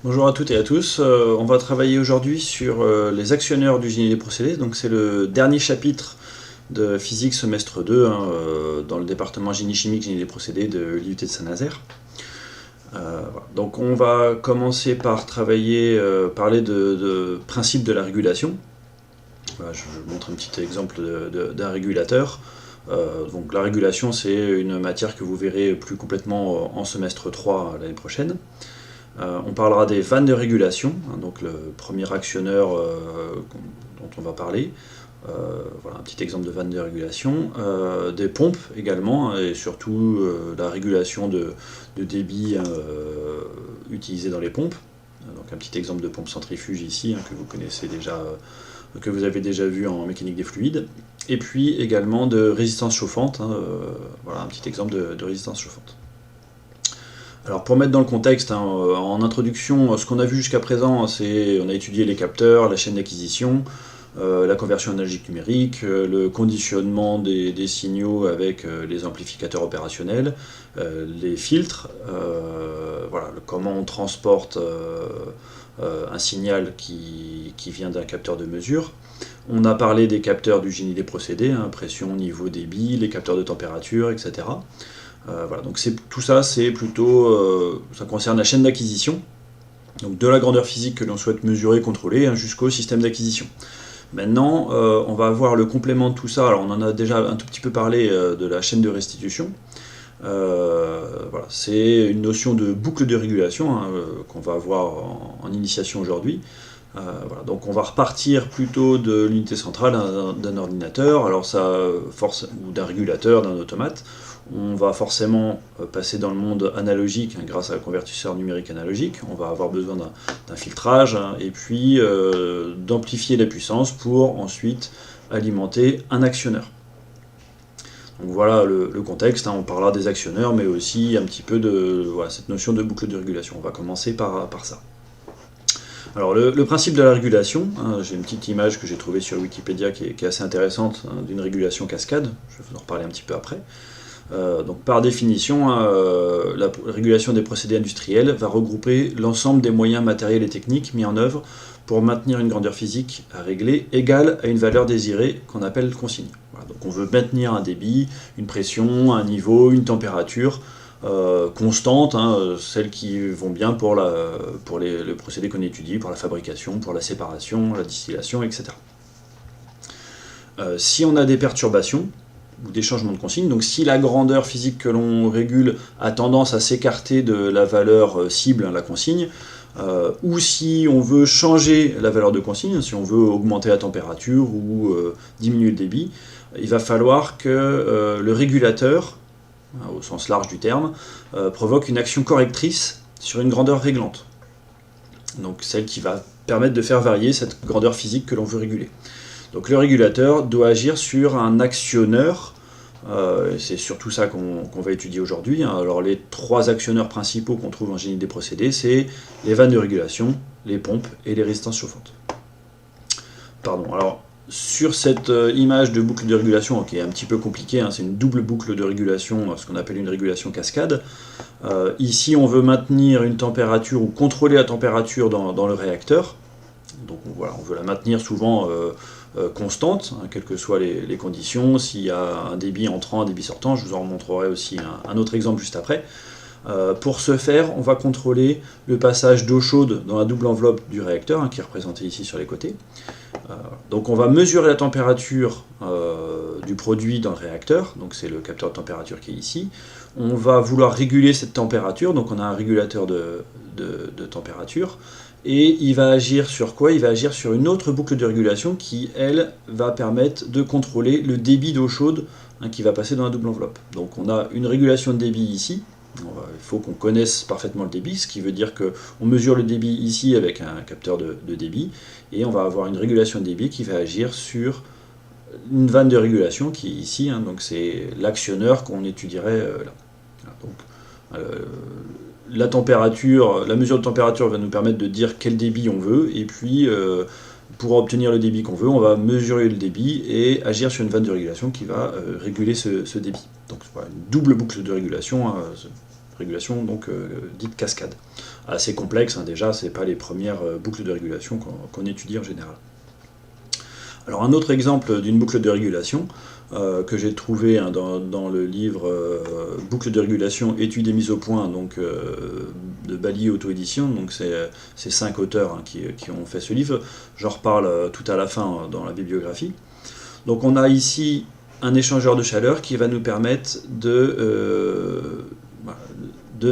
Bonjour à toutes et à tous. On va travailler aujourd'hui sur les actionneurs du génie des procédés. Donc c'est le dernier chapitre de physique semestre 2 dans le département génie chimique, génie des procédés de l'IUT de Saint-Nazaire. Voilà. Donc on va commencer par parler de principe de la régulation. Voilà, je vous montre un petit exemple d'un régulateur. Donc la régulation, c'est une matière que vous verrez plus complètement en semestre 3 l'année prochaine. On parlera des vannes de régulation, hein, donc le premier actionneur dont on va parler. Voilà un petit exemple de vanne de régulation. Des pompes également, et surtout la régulation de débit utilisé dans les pompes. Donc un petit exemple de pompe centrifuge ici, hein, que vous connaissez déjà, que vous avez déjà vu en mécanique des fluides. Et puis également de résistance chauffante, hein, voilà un petit exemple de résistance chauffante. Alors pour mettre dans le contexte, hein, en introduction, ce qu'on a vu jusqu'à présent, on a étudié les capteurs, la chaîne d'acquisition, la conversion analogique numérique, le conditionnement des signaux avec les amplificateurs opérationnels, les filtres, voilà, comment on transporte un signal qui vient d'un capteur de mesure. On a parlé des capteurs du génie des procédés, hein, pression, niveau, débit, les capteurs de température, etc. Voilà, donc tout ça, c'est plutôt, ça concerne la chaîne d'acquisition, donc de la grandeur physique que l'on souhaite mesurer et contrôler, hein, jusqu'au système d'acquisition. Maintenant, on va avoir le complément de tout ça. Alors, on en a déjà un tout petit peu parlé de la chaîne de restitution. Voilà, c'est une notion de boucle de régulation, hein, qu'on va avoir en initiation aujourd'hui. Voilà, donc on va repartir plutôt de l'unité centrale d'un ordinateur, alors ou d'un régulateur, d'un automate. On va forcément passer dans le monde analogique, hein, grâce à un convertisseur numérique analogique. On va avoir besoin d'un filtrage, hein, et puis d'amplifier la puissance pour ensuite alimenter un actionneur. Donc voilà le contexte, hein, on parlera des actionneurs, mais aussi un petit peu de cette notion de boucle de régulation. On va commencer par ça. Alors le principe de la régulation, hein, j'ai une petite image que j'ai trouvée sur Wikipédia qui est assez intéressante, hein, d'une régulation cascade, je vais vous en reparler un petit peu après. Donc par définition, hein, la régulation des procédés industriels va regrouper l'ensemble des moyens matériels et techniques mis en œuvre pour maintenir une grandeur physique à régler égale à une valeur désirée qu'on appelle consigne. Voilà, donc on veut maintenir un débit, une pression, un niveau, une température constantes, hein, celles qui vont bien pour les procédés qu'on étudie, pour la fabrication, pour la séparation, la distillation, etc. Si on a des perturbations ou des changements de consigne, donc si la grandeur physique que l'on régule a tendance à s'écarter de la valeur cible, hein, la consigne, ou si on veut changer la valeur de consigne, si on veut augmenter la température ou diminuer le débit, il va falloir que le régulateur, au sens large du terme, provoque une action correctrice sur une grandeur réglante. Donc celle qui va permettre de faire varier cette grandeur physique que l'on veut réguler. Donc le régulateur doit agir sur un actionneur, c'est surtout ça qu'on va étudier aujourd'hui. Hein. Alors les trois actionneurs principaux qu'on trouve en génie des procédés, c'est les vannes de régulation, les pompes et les résistances chauffantes. Pardon, alors sur cette image de boucle de régulation, qui est un petit peu compliquée, hein, c'est une double boucle de régulation, ce qu'on appelle une régulation cascade. Ici, on veut maintenir une température ou contrôler la température dans le réacteur. Donc voilà, on veut la maintenir souvent constante, hein, quelles que soient les conditions. S'il y a un débit entrant, un débit sortant, je vous en montrerai aussi un autre exemple juste après. Pour ce faire, on va contrôler le passage d'eau chaude dans la double enveloppe du réacteur, hein, qui est représentée ici sur les côtés. Donc on va mesurer la température du produit dans le réacteur, donc c'est le capteur de température qui est ici. On va vouloir réguler cette température, donc on a un régulateur de température, et il va agir sur quoi? Il va agir sur une autre boucle de régulation qui, elle, va permettre de contrôler le débit d'eau chaude, hein, qui va passer dans la double enveloppe. Donc on a une régulation de débit ici. Il faut qu'on connaisse parfaitement le débit, ce qui veut dire qu'on mesure le débit ici avec un capteur de débit, et on va avoir une régulation de débit qui va agir sur une vanne de régulation qui est ici, hein, donc c'est l'actionneur qu'on étudierait là. Donc, la température, la mesure de température va nous permettre de dire quel débit on veut, et puis pour obtenir le débit qu'on veut, on va mesurer le débit et agir sur une vanne de régulation qui va réguler ce débit. Donc voilà, une double boucle de régulation, hein, régulation donc dite cascade. Assez complexe, hein, déjà, c'est pas les premières boucles de régulation qu'on étudie en général. Alors un autre exemple d'une boucle de régulation que j'ai trouvé hein, dans le livre Boucle de régulation, études et mise au point donc, de Bali Auto-édition, donc c'est 5 auteurs hein, qui ont fait ce livre, j'en reparle tout à la fin dans la bibliographie. Donc on a ici un échangeur de chaleur qui va nous permettre de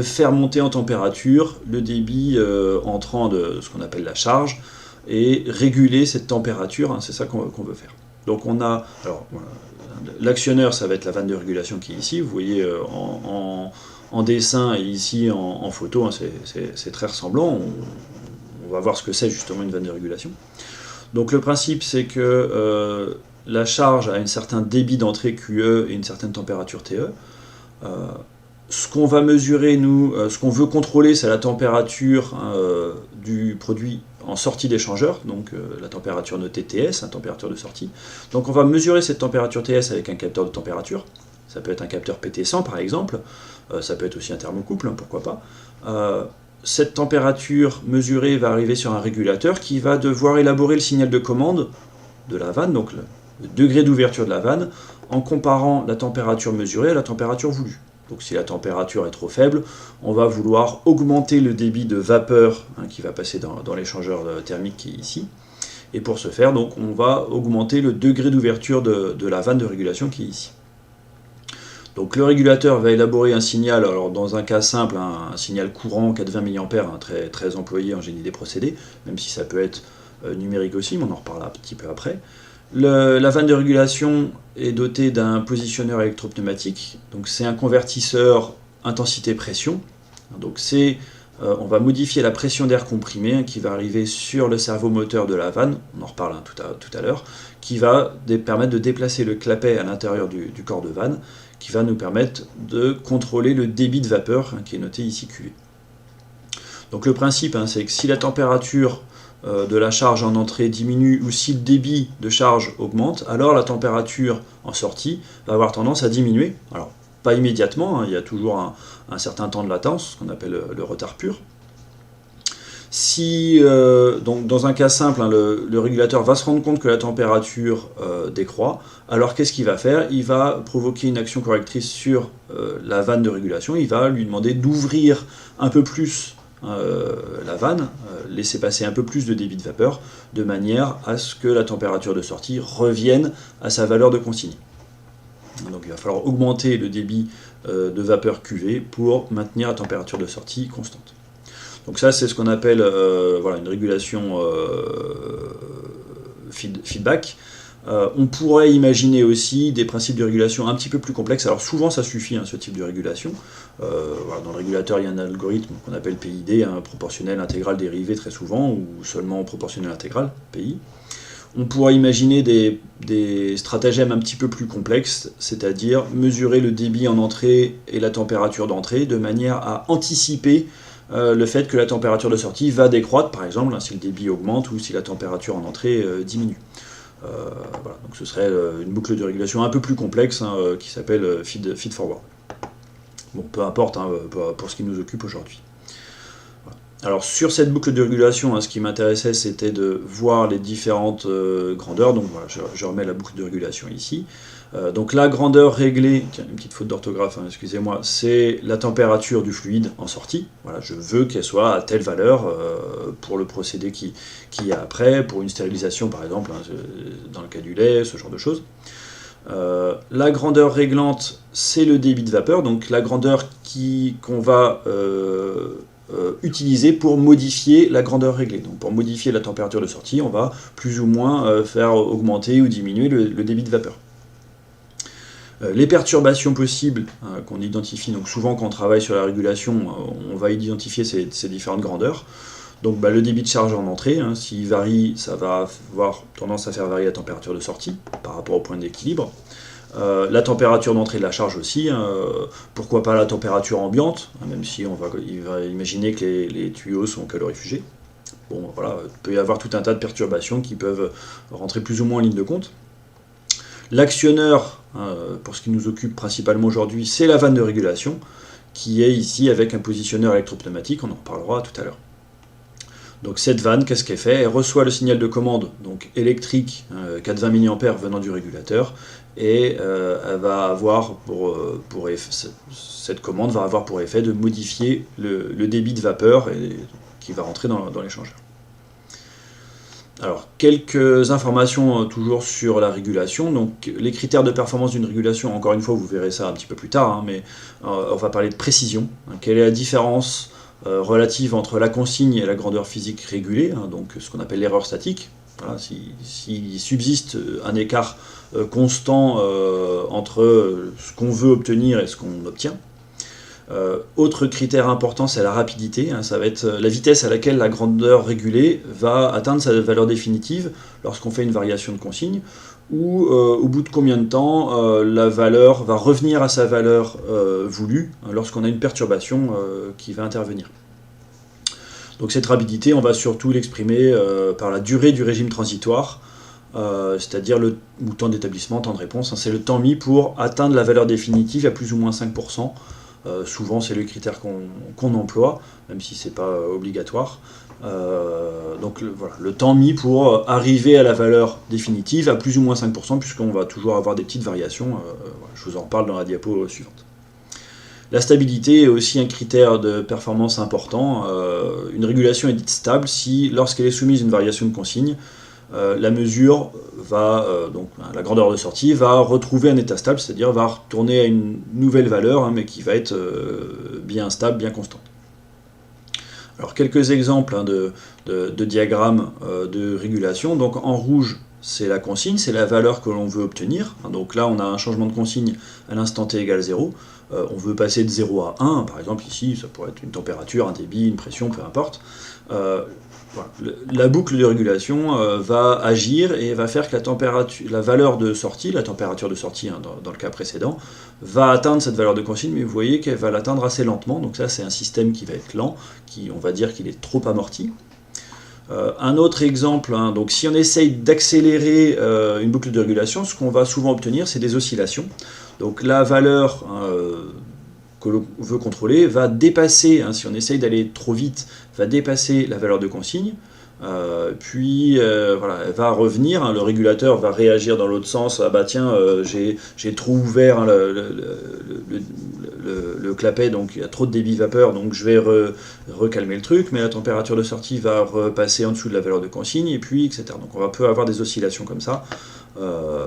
faire monter en température le débit entrant de ce qu'on appelle la charge, et réguler cette température, hein, c'est ça qu'on veut faire. Donc on a, alors voilà, l'actionneur ça va être la vanne de régulation qui est ici, vous voyez en dessin et ici en photo, hein, c'est très ressemblant, on va voir ce que c'est justement une vanne de régulation. Donc le principe c'est que la charge a un certain débit d'entrée QE et une certaine température TE. Ce qu'on va mesurer, nous, ce qu'on veut contrôler, c'est la température hein, du produit en sortie d'échangeur, donc la température notée TS, la température de sortie. Donc on va mesurer cette température TS avec un capteur de température. Ça peut être un capteur PT100 par exemple, ça peut être aussi un thermocouple, hein, pourquoi pas. Cette température mesurée va arriver sur un régulateur qui va devoir élaborer le signal de commande de la vanne, donc le degré d'ouverture de la vanne, en comparant la température mesurée à la température voulue. Donc si la température est trop faible, on va vouloir augmenter le débit de vapeur hein, qui va passer dans l'échangeur thermique qui est ici. Et pour ce faire, donc, on va augmenter le degré d'ouverture de la vanne de régulation qui est ici. Donc le régulateur va élaborer un signal, alors dans un cas simple, un signal courant 420 mA, hein, très employé en génie des procédés, même si ça peut être numérique aussi, mais on en reparlera un petit peu après. La vanne de régulation est dotée d'un positionneur électropneumatique, donc c'est un convertisseur intensité-pression. Donc on va modifier la pression d'air comprimé hein, qui va arriver sur le servomoteur de la vanne, on en reparle hein, tout à l'heure, qui va permettre de déplacer le clapet à l'intérieur du corps de vanne, qui va nous permettre de contrôler le débit de vapeur hein, qui est noté ici QV. Donc le principe, hein, c'est que si la température de la charge en entrée diminue ou si le débit de charge augmente, alors la température en sortie va avoir tendance à diminuer. Alors, pas immédiatement, hein, il y a toujours un certain temps de latence, ce qu'on appelle le retard pur. Si, donc dans un cas simple, hein, le régulateur va se rendre compte que la température décroît, alors qu'est-ce qu'il va faire? Il va provoquer une action correctrice sur la vanne de régulation, il va lui demander d'ouvrir un peu plus la vanne, laisser passer un peu plus de débit de vapeur, de manière à ce que la température de sortie revienne à sa valeur de consigne. Donc il va falloir augmenter le débit de vapeur QV pour maintenir la température de sortie constante. Donc ça c'est ce qu'on appelle voilà, une régulation feedback. On pourrait imaginer aussi des principes de régulation un petit peu plus complexes. Alors souvent ça suffit, hein, ce type de régulation. Voilà, dans le régulateur il y a un algorithme qu'on appelle PID, hein, proportionnel intégral dérivé très souvent, ou seulement proportionnel intégral, PI. On pourrait imaginer des stratagèmes un petit peu plus complexes, c'est-à-dire mesurer le débit en entrée et la température d'entrée de manière à anticiper le fait que la température de sortie va décroître, par exemple, hein, si le débit augmente ou si la température en entrée diminue. Voilà, donc ce serait une boucle de régulation un peu plus complexe hein, qui s'appelle feed forward. Bon, peu importe hein, pour ce qui nous occupe aujourd'hui. Voilà. Alors sur cette boucle de régulation, hein, ce qui m'intéressait c'était de voir les différentes grandeurs. Donc voilà, je remets la boucle de régulation ici. Donc la grandeur réglée, tiens, une petite faute d'orthographe, hein, excusez-moi, c'est la température du fluide en sortie. Voilà, je veux qu'elle soit à telle valeur pour le procédé qui y a après, pour une stérilisation par exemple, hein, dans le cas du lait, ce genre de choses. La grandeur réglante, c'est le débit de vapeur, donc la grandeur qu'on va utiliser pour modifier la grandeur réglée. Donc pour modifier la température de sortie, on va plus ou moins faire augmenter ou diminuer le débit de vapeur. Les perturbations possibles hein, qu'on identifie, donc souvent quand on travaille sur la régulation, on va identifier ces différentes grandeurs. Donc le débit de charge en entrée, hein, s'il varie, ça va avoir tendance à faire varier la température de sortie par rapport au point d'équilibre. La température d'entrée de la charge aussi, hein, pourquoi pas la température ambiante, hein, même si il va imaginer que les tuyaux sont calorifugés. Bon voilà, il peut y avoir tout un tas de perturbations qui peuvent rentrer plus ou moins en ligne de compte. L'actionneur, hein, pour ce qui nous occupe principalement aujourd'hui, c'est la vanne de régulation, qui est ici avec un positionneur électropneumatique, on en reparlera tout à l'heure. Donc cette vanne, qu'est-ce qu'elle fait? Elle reçoit le signal de commande donc électrique 420 mA venant du régulateur, et elle va avoir pour effet, cette commande va avoir pour effet de modifier le débit de vapeur qui va rentrer dans l'échangeur. Alors, quelques informations toujours sur la régulation. Donc, les critères de performance d'une régulation, encore une fois, vous verrez ça un petit peu plus tard, hein, mais on va parler de précision. Quelle est la différence relative entre la consigne et la grandeur physique régulée, hein, donc ce qu'on appelle l'erreur statique. Voilà, s'il subsiste un écart constant entre ce qu'on veut obtenir et ce qu'on obtient. Autre critère important, c'est la rapidité, hein, ça va être la vitesse à laquelle la grandeur régulée va atteindre sa valeur définitive lorsqu'on fait une variation de consigne, ou au bout de combien de temps la valeur va revenir à sa valeur voulue hein, lorsqu'on a une perturbation qui va intervenir. Donc cette rapidité, on va surtout l'exprimer par la durée du régime transitoire, c'est-à-dire le temps d'établissement, temps de réponse, hein, c'est le temps mis pour atteindre la valeur définitive à plus ou moins 5%. Souvent c'est le critère qu'on emploie, même si c'est pas obligatoire. Donc voilà, le temps mis pour arriver à la valeur définitive à plus ou moins 5%, puisqu'on va toujours avoir des petites variations. Voilà, je vous en reparle dans la diapo suivante. La stabilité est aussi un critère de performance important. Une régulation est dite stable si, lorsqu'elle est soumise à une variation de consigne, la mesure va, donc la grandeur de sortie, va retrouver un état stable, c'est-à-dire va retourner à une nouvelle valeur, hein, mais qui va être bien stable, bien constante. Alors quelques exemples hein, de diagrammes de régulation. Donc en rouge, c'est la consigne, c'est la valeur que l'on veut obtenir. Donc là, on a un changement de consigne à l'instant t égale 0. On veut passer de 0 à 1, par exemple ici, ça pourrait être une température, un débit, une pression, peu importe. Voilà. La boucle de régulation va agir et va faire que la valeur de sortie, la température de sortie hein, dans le cas précédent, va atteindre cette valeur de consigne, mais vous voyez qu'elle va l'atteindre assez lentement. Donc ça, c'est un système qui va être lent, on va dire qu'il est trop amorti. Un autre exemple, hein, donc si on essaye d'accélérer une boucle de régulation, ce qu'on va souvent obtenir, c'est des oscillations. Donc la valeur que l'on veut contrôler va dépasser, hein, si on essaye d'aller trop vite, va dépasser la valeur de consigne, puis voilà, elle va revenir, hein, le régulateur va réagir dans l'autre sens, ah bah tiens, j'ai trop ouvert hein, le clapet, donc il y a trop de débit vapeur, donc je vais recalmer le truc, mais la température de sortie va repasser en dessous de la valeur de consigne, et puis etc. Donc on peut avoir des oscillations comme ça.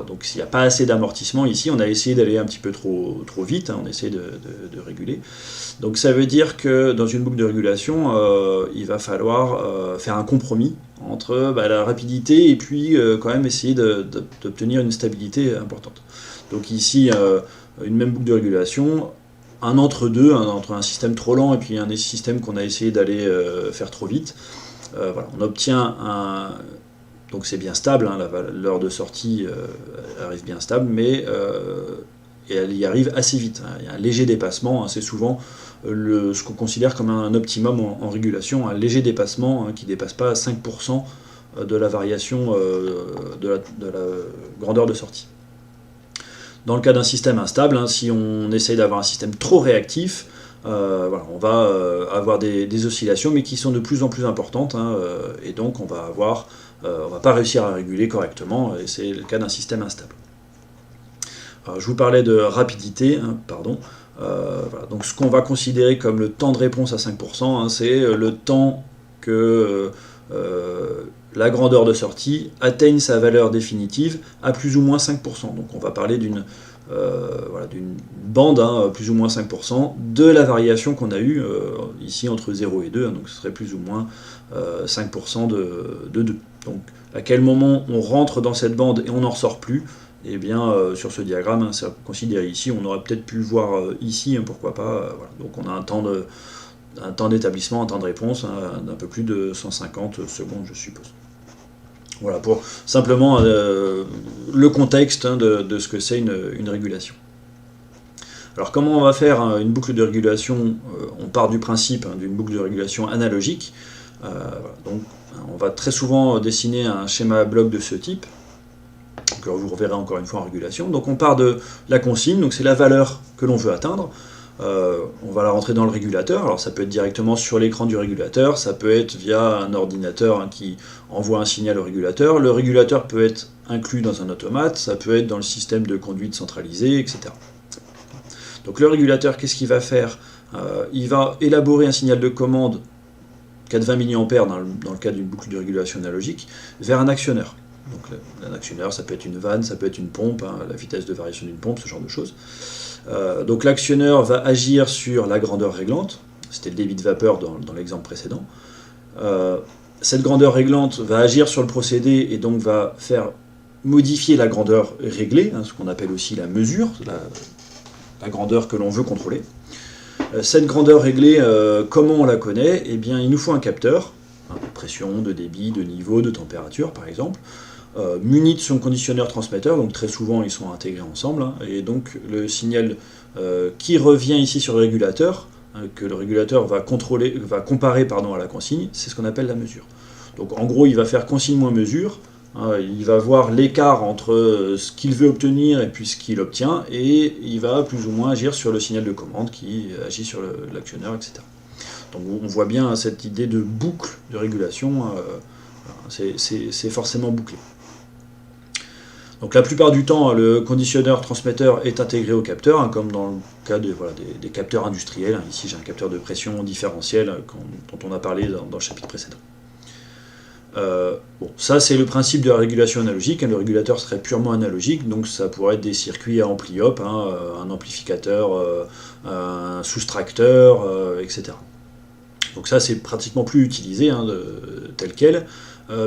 Donc s'il n'y a pas assez d'amortissement ici, on a essayé d'aller un petit peu trop vite, hein, on essaie de réguler. Donc ça veut dire que dans une boucle de régulation, il va falloir faire un compromis entre la rapidité et puis quand même essayer d'obtenir une stabilité importante. Donc ici, une même boucle de régulation, un entre-deux, hein, entre un système trop lent et puis un système qu'on a essayé d'aller faire trop vite. Voilà, on obtient un... Donc c'est bien stable, hein, l'heure de sortie arrive bien stable, mais et elle y arrive assez vite. Hein. Il y a un léger dépassement, hein, c'est souvent ce qu'on considère comme un optimum en régulation, un léger dépassement hein, qui ne dépasse pas 5% de la variation de la grandeur de sortie. Dans le cas d'un système instable, hein, si on essaye d'avoir un système trop réactif, voilà, on va avoir des oscillations, mais qui sont de plus en plus importantes, hein, et donc on va va pas réussir à réguler correctement, et c'est le cas d'un système instable. Alors, je vous parlais de rapidité, hein, pardon. Voilà, donc ce qu'on va considérer comme le temps de réponse à 5%, hein, c'est le temps que la grandeur de sortie atteigne sa valeur définitive à plus ou moins 5%. Donc on va parler d'une bande, hein, plus ou moins 5%, de la variation qu'on a eue ici entre 0 et 2, hein, donc ce serait plus ou moins 5% de 2. Donc à quel moment on rentre dans cette bande et on n'en ressort plus, et bien sur ce diagramme, hein, c'est considéré ici, on aurait peut-être pu le voir ici, hein, pourquoi pas, voilà. Donc on a un temps d'établissement, un temps de réponse hein, d'un peu plus de 150 secondes, je suppose. Voilà, pour simplement le contexte hein, de ce que c'est une régulation. Alors comment on va faire hein, une boucle de régulation? On part du principe hein, d'une boucle de régulation analogique. Voilà, donc on va très souvent dessiner un schéma à bloc de ce type, que vous reverrez encore une fois en régulation. Donc on part de la consigne, donc c'est la valeur que l'on veut atteindre. on va la rentrer dans le régulateur. Alors ça peut être directement sur l'écran du régulateur, ça peut être via un ordinateur qui envoie un signal au régulateur. Le régulateur peut être inclus dans un automate, ça peut être dans le système de conduite centralisé, etc. Donc le régulateur, qu'est-ce qu'il va faire? Il va élaborer un signal de commande 420 mA dans le cas d'une boucle de régulation analogique vers un actionneur. Donc un actionneur, ça peut être une vanne, ça peut être une pompe, la vitesse de variation d'une pompe, ce genre de choses. Donc l'actionneur va agir sur la grandeur réglante, c'était le débit de vapeur dans l'exemple précédent. Cette grandeur réglante va agir sur le procédé et donc va faire modifier la grandeur réglée, ce qu'on appelle aussi la mesure, la grandeur que l'on veut contrôler. Cette grandeur réglée, comment on la connaît? Eh bien, il nous faut un capteur, de pression, de débit, de niveau, de température par exemple, muni de son conditionneur transmetteur, donc très souvent ils sont intégrés ensemble, et donc le signal qui revient ici sur le régulateur, que le régulateur va comparer à la consigne, c'est ce qu'on appelle la mesure. Donc en gros il va faire consigne moins mesure, il va voir l'écart entre ce qu'il veut obtenir et puis ce qu'il obtient, et il va plus ou moins agir sur le signal de commande qui agit sur l'actionneur, etc. Donc on voit bien cette idée de boucle de régulation, c'est forcément bouclé. Donc la plupart du temps, le conditionneur transmetteur est intégré au capteur, comme dans le cas des capteurs industriels. Ici j'ai un capteur de pression différentiel dont on a parlé dans le chapitre précédent. Ça c'est le principe de la régulation analogique. Le régulateur serait purement analogique, donc ça pourrait être des circuits à ampli-op, un amplificateur, un soustracteur, etc. Donc ça c'est pratiquement plus utilisé tel quel,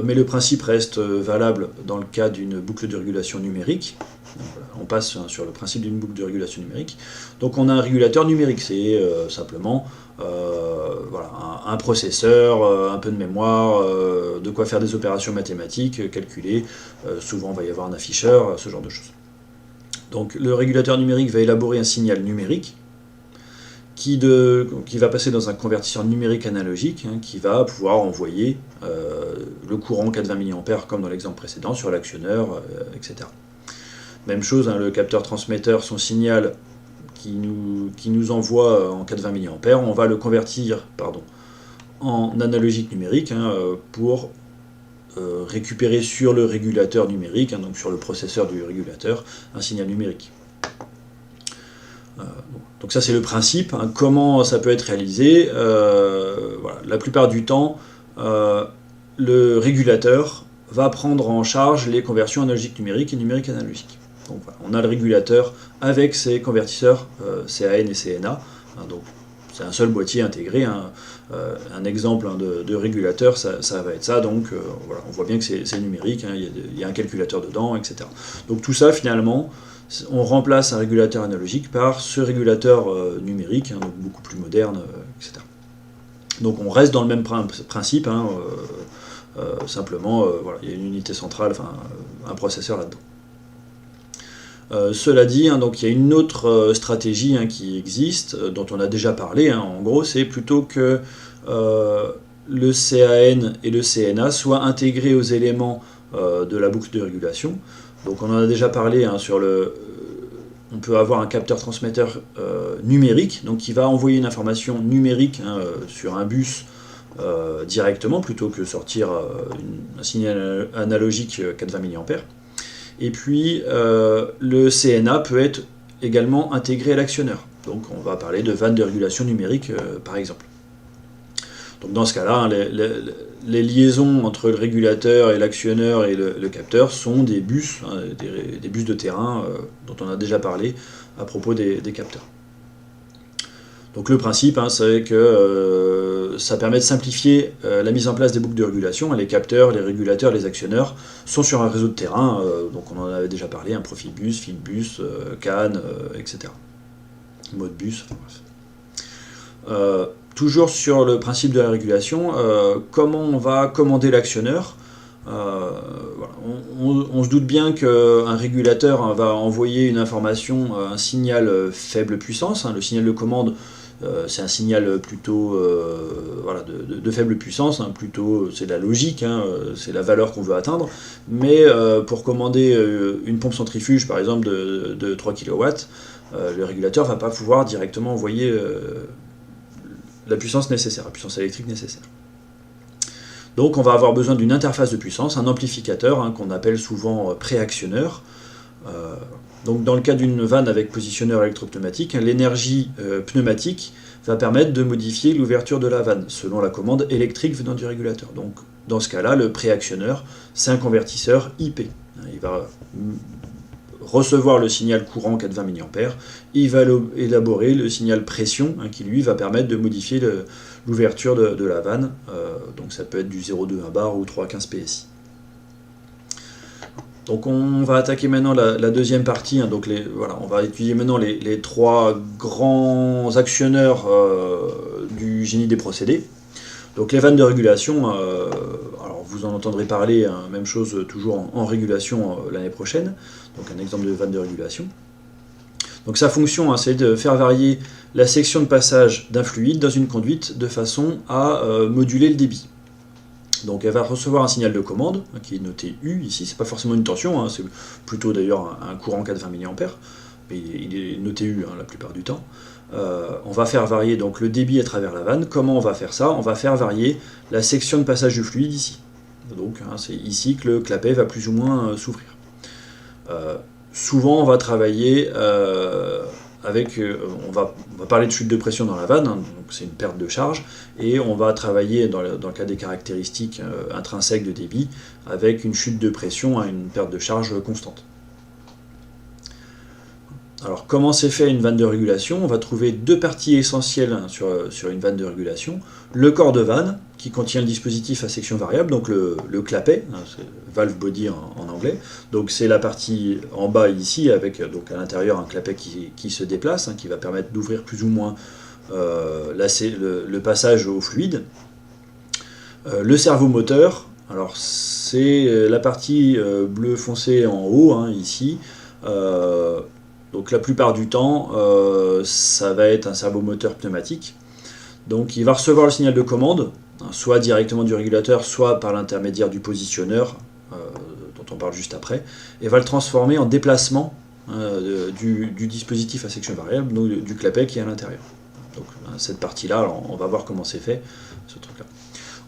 mais le principe reste valable dans le cas d'une boucle de régulation numérique. Donc, on passe sur le principe d'une boucle de régulation numérique. Donc on a un régulateur numérique, c'est simplement un processeur, un peu de mémoire, de quoi faire des opérations mathématiques, calculer, souvent il va y avoir un afficheur, ce genre de choses. Donc le régulateur numérique va élaborer un signal numérique qui va passer dans un convertisseur numérique analogique, qui va pouvoir envoyer le courant 420 mA comme dans l'exemple précédent sur l'actionneur, etc. Même chose, le capteur transmetteur, son signal qui nous envoie en 420 mA, on va le convertir en analogique numérique pour récupérer sur le régulateur numérique, donc sur le processeur du régulateur, un signal numérique. Donc ça c'est le principe, comment ça peut être réalisé. La plupart du temps, le régulateur va prendre en charge les conversions analogique numérique et numérique analogique. Donc on a le régulateur avec ses convertisseurs CAN et CNA, donc c'est un seul boîtier intégré, un exemple de régulateur, ça va être ça, donc on voit bien que c'est numérique, il y a un calculateur dedans, etc. Donc tout ça finalement, on remplace un régulateur analogique par ce régulateur numérique, donc beaucoup plus moderne, etc. Donc on reste dans le même principe, simplement il y a une unité centrale, un processeur là-dedans. Cela dit, donc il y a une autre stratégie qui existe, dont on a déjà parlé, en gros, c'est plutôt que le CAN et le CNA soient intégrés aux éléments de la boucle de régulation. Donc on en a déjà parlé on peut avoir un capteur transmetteur numérique, donc qui va envoyer une information numérique sur un bus directement, plutôt que sortir un signal analogique 420 mA. Et puis le CNA peut être également intégré à l'actionneur. Donc on va parler de vanne de régulation numérique par exemple. Donc dans ce cas-là, les liaisons entre le régulateur et l'actionneur et le capteur sont des bus, des bus de terrain dont on a déjà parlé à propos des capteurs. Donc le principe, c'est que ça permet de simplifier la mise en place des boucles de régulation. Les capteurs, les régulateurs, les actionneurs sont sur un réseau de terrain, donc on en avait déjà parlé, un Profilbus, Fieldbus, CAN, etc. Modbus, bref. Toujours sur le principe de la régulation, comment on va commander l'actionneur. On se doute bien qu'un régulateur va envoyer une information, un signal faible puissance, le signal de commande C'est un signal plutôt voilà, de faible puissance, hein, plutôt c'est la logique, hein, c'est la valeur qu'on veut atteindre, mais pour commander une pompe centrifuge par exemple de 3 kW, le régulateur ne va pas pouvoir directement envoyer la puissance nécessaire, la puissance électrique nécessaire. Donc on va avoir besoin d'une interface de puissance, un amplificateur hein, qu'on appelle souvent préactionneur. Donc dans le cas d'une vanne avec positionneur électropneumatique, l'énergie pneumatique va permettre de modifier l'ouverture de la vanne selon la commande électrique venant du régulateur. Donc dans ce cas-là, le préactionneur, c'est un convertisseur IP. Il va recevoir le signal courant 420 mA, il va élaborer le signal pression hein, qui lui va permettre de modifier l'ouverture de la vanne. Donc ça peut être du 0,2 bar ou 3,15 PSI. Donc on va attaquer maintenant la deuxième partie, hein, donc voilà, on va étudier maintenant les trois grands actionneurs du génie des procédés. Donc les vannes de régulation, alors vous en entendrez parler, hein, même chose toujours en régulation l'année prochaine, donc un exemple de vanne de régulation. Donc sa fonction, hein, c'est de faire varier la section de passage d'un fluide dans une conduite de façon à moduler le débit. Donc elle va recevoir un signal de commande, qui est noté U ici, c'est pas forcément une tension, hein, c'est plutôt d'ailleurs un courant 420 mA, mais il est noté U hein, la plupart du temps. On va faire varier donc le débit à travers la vanne. Comment on va faire ça? On va faire varier la section de passage du fluide ici. Donc hein, c'est ici que le clapet va plus ou moins s'ouvrir. Souvent on va travailler avec, on va parler de chute de pression dans la vanne, hein, donc c'est une perte de charge, et on va travailler dans le cas des caractéristiques intrinsèques de débit avec une chute de pression à une perte de charge constante. Alors comment c'est fait une vanne de régulation? On va trouver deux parties essentielles hein, sur une vanne de régulation. Le corps de vanne, qui contient le dispositif à section variable, donc le clapet, hein, c'est valve body en anglais. Donc c'est la partie en bas ici, avec donc à l'intérieur un clapet qui se déplace, hein, qui va permettre d'ouvrir plus ou moins le passage au fluide. Le servomoteur, alors c'est la partie bleu foncé en haut, hein, ici. Donc la plupart du temps, ça va être un servomoteur pneumatique. Donc il va recevoir le signal de commande, hein, soit directement du régulateur, soit par l'intermédiaire du positionneur, dont on parle juste après, et va le transformer en déplacement du dispositif à section variable, donc du clapet qui est à l'intérieur. Donc cette partie-là, on va voir comment c'est fait, ce truc-là.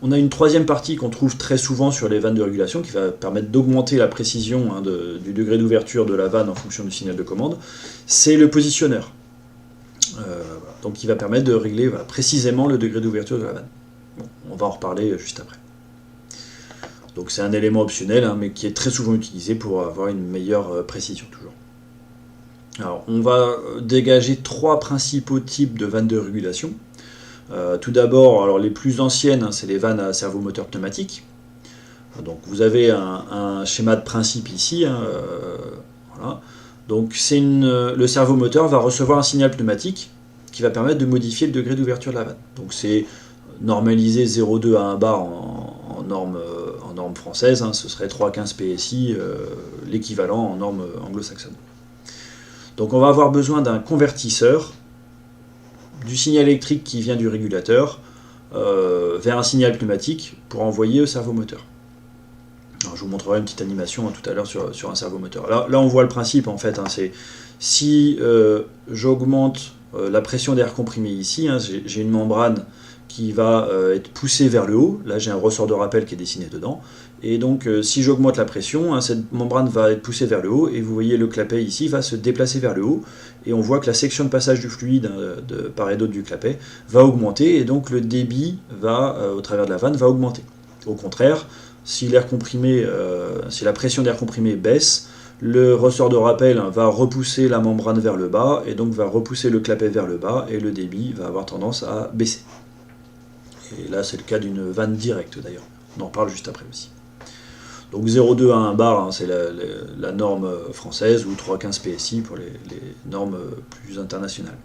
On a une troisième partie qu'on trouve très souvent sur les vannes de régulation qui va permettre d'augmenter la précision hein, du degré d'ouverture de la vanne en fonction du signal de commande. C'est le positionneur. Donc qui va permettre de régler voilà, précisément le degré d'ouverture de la vanne. Bon, on va en reparler juste après. Donc c'est un élément optionnel hein, mais qui est très souvent utilisé pour avoir une meilleure précision toujours. Alors on va dégager trois principaux types de vannes de régulation. Tout d'abord, alors les plus anciennes, hein, c'est les vannes à servomoteur pneumatique. Donc vous avez un schéma de principe ici. Hein, voilà. Donc le servomoteur va recevoir un signal pneumatique qui va permettre de modifier le degré d'ouverture de la vanne. Donc c'est normalisé 0,2 à 1 bar en norme française, hein, ce serait 3,15 PSI, l'équivalent en norme anglo-saxonne. Donc on va avoir besoin d'un convertisseur du signal électrique qui vient du régulateur vers un signal pneumatique pour envoyer au servomoteur. Alors, je vous montrerai une petite animation hein, tout à l'heure sur un servomoteur. Là, on voit le principe en fait. Hein, c'est si j'augmente la pression d'air comprimé ici, hein, j'ai une membrane qui va être poussée vers le haut. Là, j'ai un ressort de rappel qui est dessiné dedans. Et donc, si j'augmente la pression, hein, cette membrane va être poussée vers le haut. Et vous voyez le clapet ici va se déplacer vers le haut. Et on voit que la section de passage du fluide de part et d'autre du clapet va augmenter. Et donc, le débit au travers de la vanne va augmenter. Au contraire, si la pression d'air comprimé baisse, le ressort de rappel va repousser la membrane vers le bas. Et donc, va repousser le clapet vers le bas. Et le débit va avoir tendance à baisser. Et là, c'est le cas d'une vanne directe d'ailleurs. On en parle juste après aussi. Donc 0,2 à 1 bar, hein, c'est la norme française, ou 3,15 PSI pour les normes plus internationales.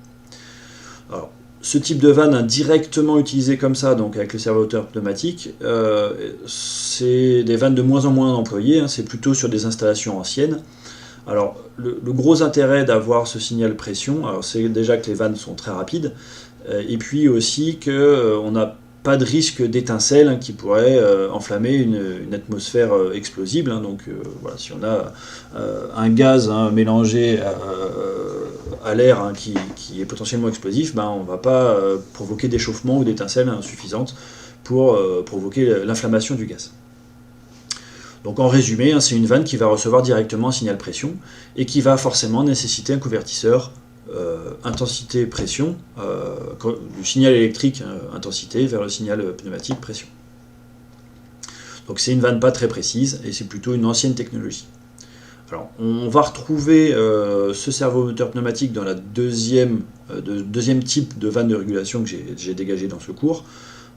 Alors, ce type de vanne hein, directement utilisé comme ça, donc avec le servomoteur pneumatique, c'est des vannes de moins en moins employées, hein, c'est plutôt sur des installations anciennes. Alors, le gros intérêt d'avoir ce signal pression, alors c'est déjà que les vannes sont très rapides, et puis aussi qu'on n'a pas de risque d'étincelle, hein, qui pourrait enflammer une atmosphère explosible, hein. Donc voilà, si on a un gaz, hein, mélangé à l'air, hein, qui est potentiellement explosif, ben, on ne va pas provoquer d'échauffement ou d'étincelles, hein, suffisantes pour provoquer l'inflammation du gaz. Donc en résumé, hein, c'est une vanne qui va recevoir directement un signal pression et qui va forcément nécessiter un convertisseur intensité-pression, du signal électrique, intensité vers le signal pneumatique pression. Donc c'est une vanne pas très précise et c'est plutôt une ancienne technologie. Alors, on va retrouver ce servomoteur pneumatique dans la deuxième type de vanne de régulation que j'ai dégagé dans ce cours.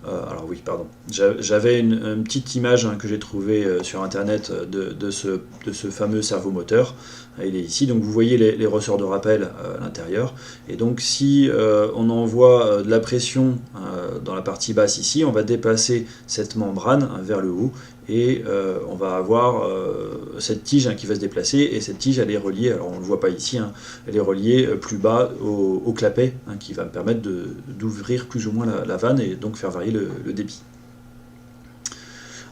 Alors oui, pardon. J'avais une petite image, hein, que j'ai trouvée sur internet de ce fameux servomoteur. Il est ici, donc vous voyez les ressorts de rappel à l'intérieur. Et donc si on envoie de la pression dans la partie basse ici, on va déplacer cette membrane, hein, vers le haut, et on va avoir cette tige, hein, qui va se déplacer, et cette tige, elle est reliée, alors on ne le voit pas ici, hein, elle est reliée plus bas au clapet, hein, qui va me permettre d'ouvrir plus ou moins la vanne et donc faire varier le débit.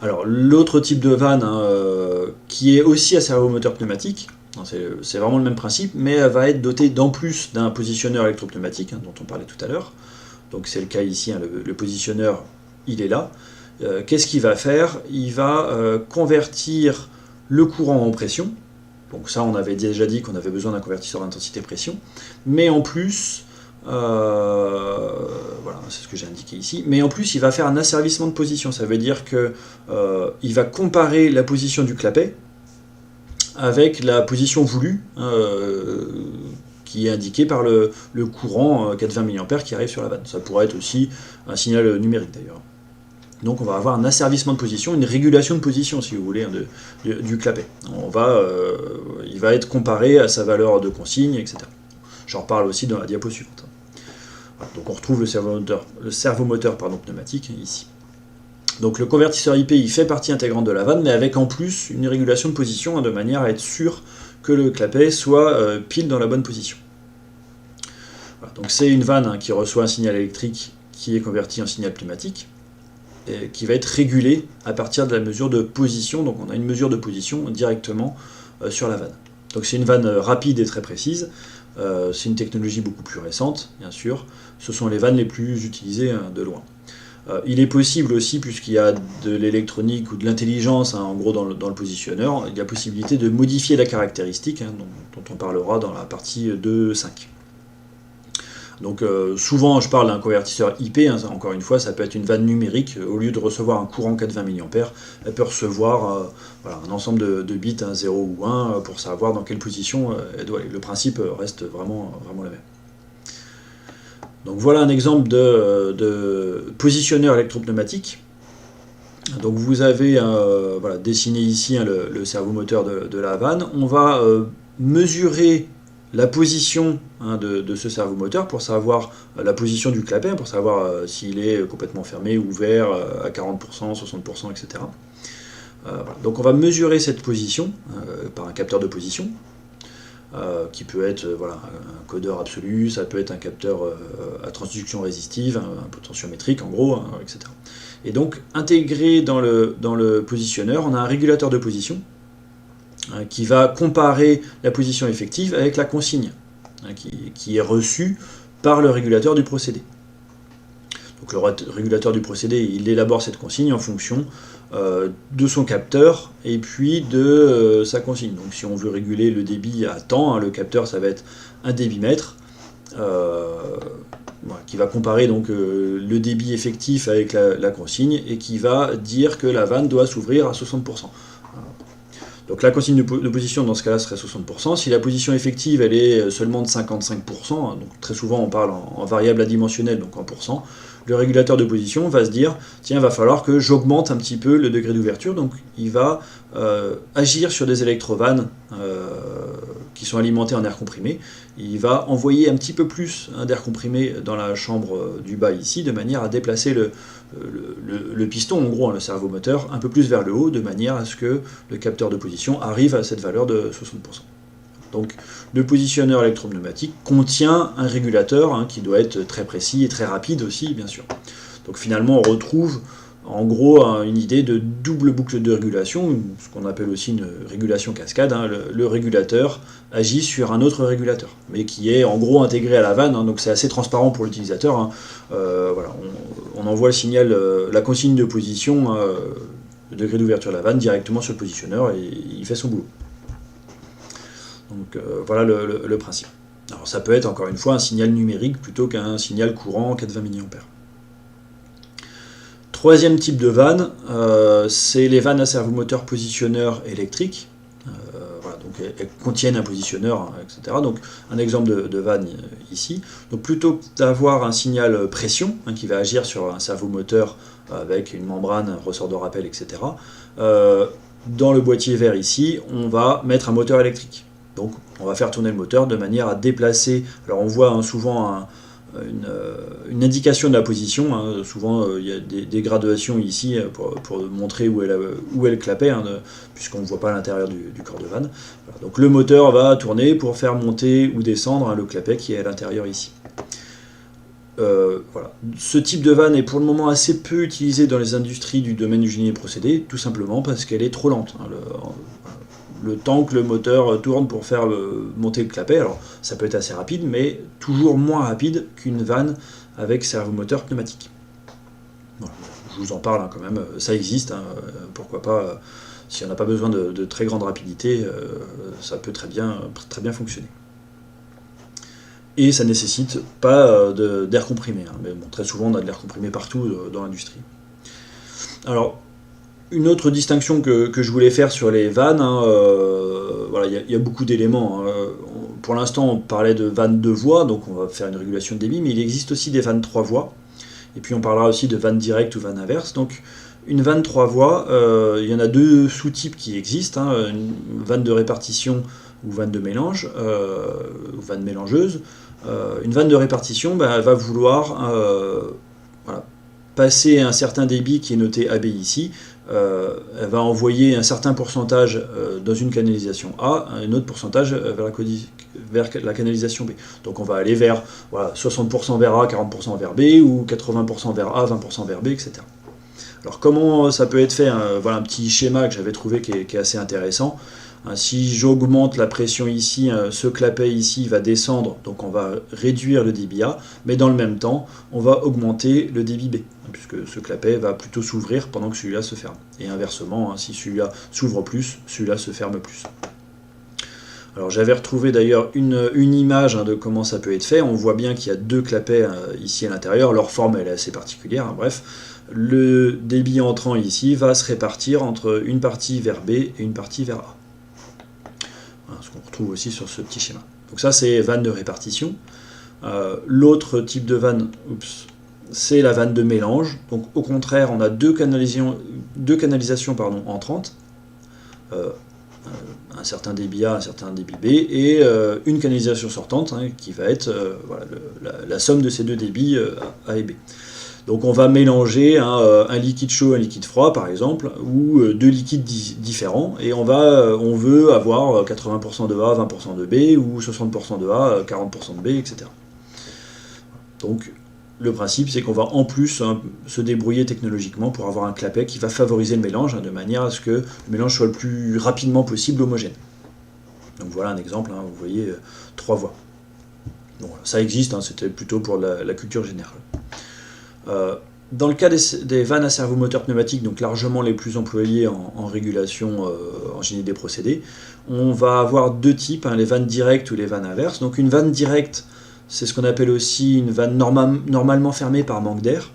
Alors l'autre type de vanne, hein, qui est aussi à servomoteur pneumatique, c'est vraiment le même principe, mais elle va être dotée d'en plus d'un positionneur électropneumatique, hein, dont on parlait tout à l'heure. Donc c'est le cas ici, hein, le positionneur, il est là. Qu'est-ce qu'il va faire? Il va convertir le courant en pression. Donc ça, on avait déjà dit qu'on avait besoin d'un convertisseur d'intensité-pression. Mais en plus, voilà, c'est ce que j'ai indiqué ici. Mais en plus, il va faire un asservissement de position. Ça veut dire qu'il va comparer la position du clapet avec la position voulue, qui est indiquée par le courant 420 mA qui arrive sur la vanne. Ça pourrait être aussi un signal numérique d'ailleurs. Donc on va avoir un asservissement de position, une régulation de position, si vous voulez, hein, du clapet. Il va être comparé à sa valeur de consigne, etc. J'en reparle aussi dans la diapo suivante. Voilà, donc on retrouve le servomoteur pneumatique ici. Donc le convertisseur IP, il fait partie intégrante de la vanne, mais avec en plus une régulation de position, hein, de manière à être sûr que le clapet soit pile dans la bonne position. Voilà, donc c'est une vanne, hein, qui reçoit un signal électrique qui est converti en signal pneumatique, et qui va être régulé à partir de la mesure de position. Donc on a une mesure de position directement sur la vanne. Donc c'est une vanne rapide et très précise. C'est une technologie beaucoup plus récente, bien sûr. Ce sont les vannes les plus utilisées, hein, de loin. Il est possible aussi, puisqu'il y a de l'électronique ou de l'intelligence, hein, en gros dans le positionneur, il y a possibilité de modifier la caractéristique, hein, dont on parlera dans la partie 2.5. Donc souvent je parle d'un convertisseur IP, hein, encore une fois ça peut être une vanne numérique, au lieu de recevoir un courant 420 mA, elle peut recevoir voilà, un ensemble de bits, hein, 0 ou 1, pour savoir dans quelle position elle doit aller. Le principe reste vraiment le même. Donc voilà un exemple de positionneur électropneumatique. Donc vous avez voilà, dessiné ici, hein, le servomoteur de la vanne. On va mesurer la position, hein, de ce servomoteur pour savoir la position du clapet, pour savoir s'il est complètement fermé, ouvert, à 40%, 60%, etc. Voilà. Donc on va mesurer cette position par un capteur de position, qui peut être voilà, un codeur absolu, ça peut être un capteur à transduction résistive, un potentiométrique en gros, hein, etc. Et donc intégré dans le positionneur, on a un régulateur de position, qui va comparer la position effective avec la consigne, hein, qui est reçue par le régulateur du procédé. Donc le régulateur du procédé, il élabore cette consigne en fonction de son capteur et puis de sa consigne. Donc si on veut réguler le débit à temps, hein, le capteur ça va être un débitmètre, voilà, qui va comparer donc le débit effectif avec la consigne et qui va dire que la vanne doit s'ouvrir à 60%. Donc la consigne de position dans ce cas-là serait 60%. Si la position effective elle est seulement de 55%, hein, donc très souvent on parle en variable adimensionnelle, donc en pourcent, le régulateur de position va se dire tiens, il va falloir que j'augmente un petit peu le degré d'ouverture, donc il va agir sur des électrovannes qui sont alimentées en air comprimé. Il va envoyer un petit peu plus, hein, d'air comprimé dans la chambre du bas ici, de manière à déplacer le piston, en gros, hein, le servomoteur, un peu plus vers le haut, de manière à ce que le capteur de position arrive à cette valeur de 60%. Donc le positionneur électropneumatique contient un régulateur qui doit être très précis et très rapide aussi, bien sûr. Donc finalement, on retrouve en gros une idée de double boucle de régulation, ce qu'on appelle aussi une régulation cascade. Le régulateur agit sur un autre régulateur, mais qui est en gros intégré à la vanne, donc c'est assez transparent pour l'utilisateur. Voilà, on envoie le signal, la consigne de position, le degré d'ouverture de la vanne directement sur le positionneur et il fait son boulot. Donc voilà le principe. Alors ça peut être encore une fois un signal numérique plutôt qu'un signal courant 420 mA. Troisième type de vanne, c'est les vannes à servomoteur positionneur électrique. Voilà, donc elles contiennent un positionneur, etc. Donc un exemple de vanne ici. Donc plutôt que d'avoir un signal pression qui va agir sur un servomoteur avec une membrane, un ressort de rappel, etc. Dans le boîtier vert ici, on va mettre un moteur électrique. Donc on va faire tourner le moteur de manière à déplacer. Alors on voit souvent une indication de la position. Souvent il y a des graduations ici pour montrer où est le clapet, puisqu'on ne voit pas à l'intérieur du corps de vanne. Voilà. Donc le moteur va tourner pour faire monter ou descendre le clapet qui est à l'intérieur ici. Voilà. Ce type de vanne est pour le moment assez peu utilisé dans les industries du domaine du génie des procédés, tout simplement parce qu'elle est trop lente. Le temps que le moteur tourne pour faire monter le clapet, alors ça peut être assez rapide, mais toujours moins rapide qu'une vanne avec servomoteur pneumatique. Voilà. Je vous en parle quand même, ça existe, pourquoi pas, si on n'a pas besoin de très grande rapidité, ça peut très bien fonctionner. Et ça ne nécessite pas d'air comprimé, mais bon, très souvent on a de l'air comprimé partout dans l'industrie. Alors, une autre distinction que je voulais faire sur les vannes, voilà, il y a beaucoup d'éléments. Pour l'instant, on parlait de vannes 2 voies, donc on va faire une régulation de débit, mais il existe aussi des vannes 3 voies. Et puis on parlera aussi de vannes directes ou vannes inverses. Donc une vanne 3 voies, il y en a 2 sous-types qui existent, une vanne de répartition ou vanne de mélange, ou vanne mélangeuse. Une vanne de répartition elle va vouloir voilà, passer un certain débit qui est noté AB ici. Elle va envoyer un certain pourcentage dans une canalisation A, un autre pourcentage vers la canalisation B. Donc on va aller vers 60% vers A, 40% vers B, ou 80% vers A, 20% vers B, etc. Alors comment ça peut être fait, voilà un petit schéma que j'avais trouvé qui est assez intéressant. Si j'augmente la pression ici, ce clapet ici va descendre, donc on va réduire le débit A, mais dans le même temps, on va augmenter le débit B, puisque ce clapet va plutôt s'ouvrir pendant que celui-là se ferme. Et inversement, si celui-là s'ouvre plus, celui-là se ferme plus. Alors j'avais retrouvé d'ailleurs une image de comment ça peut être fait. On voit bien qu'il y a 2 clapets ici à l'intérieur, leur forme elle est assez particulière, bref. Le débit entrant ici va se répartir entre une partie vers B et une partie vers A. Ce qu'on retrouve aussi sur ce petit schéma. Donc ça c'est vanne de répartition. L'autre type de vanne, c'est la vanne de mélange. Donc au contraire, on a deux canalisations entrantes, un certain débit A, un certain débit B, et une canalisation sortante qui va être voilà, la somme de ces 2 débits A et B. Donc on va mélanger un liquide chaud, un liquide froid par exemple, ou 2 liquides différents, et on veut avoir 80% de A, 20% de B, ou 60% de A, 40% de B, etc. Donc le principe c'est qu'on va en plus se débrouiller technologiquement pour avoir un clapet qui va favoriser le mélange, de manière à ce que le mélange soit le plus rapidement possible homogène. Donc voilà un exemple, vous voyez 3 voies. Bon, ça existe, c'était plutôt pour la culture générale. Dans le cas des vannes à servomoteur pneumatique, donc largement les plus employées en régulation en génie des procédés, on va avoir 2 types, les vannes directes ou les vannes inverses. Donc une vanne directe, c'est ce qu'on appelle aussi une vanne normalement fermée par manque d'air,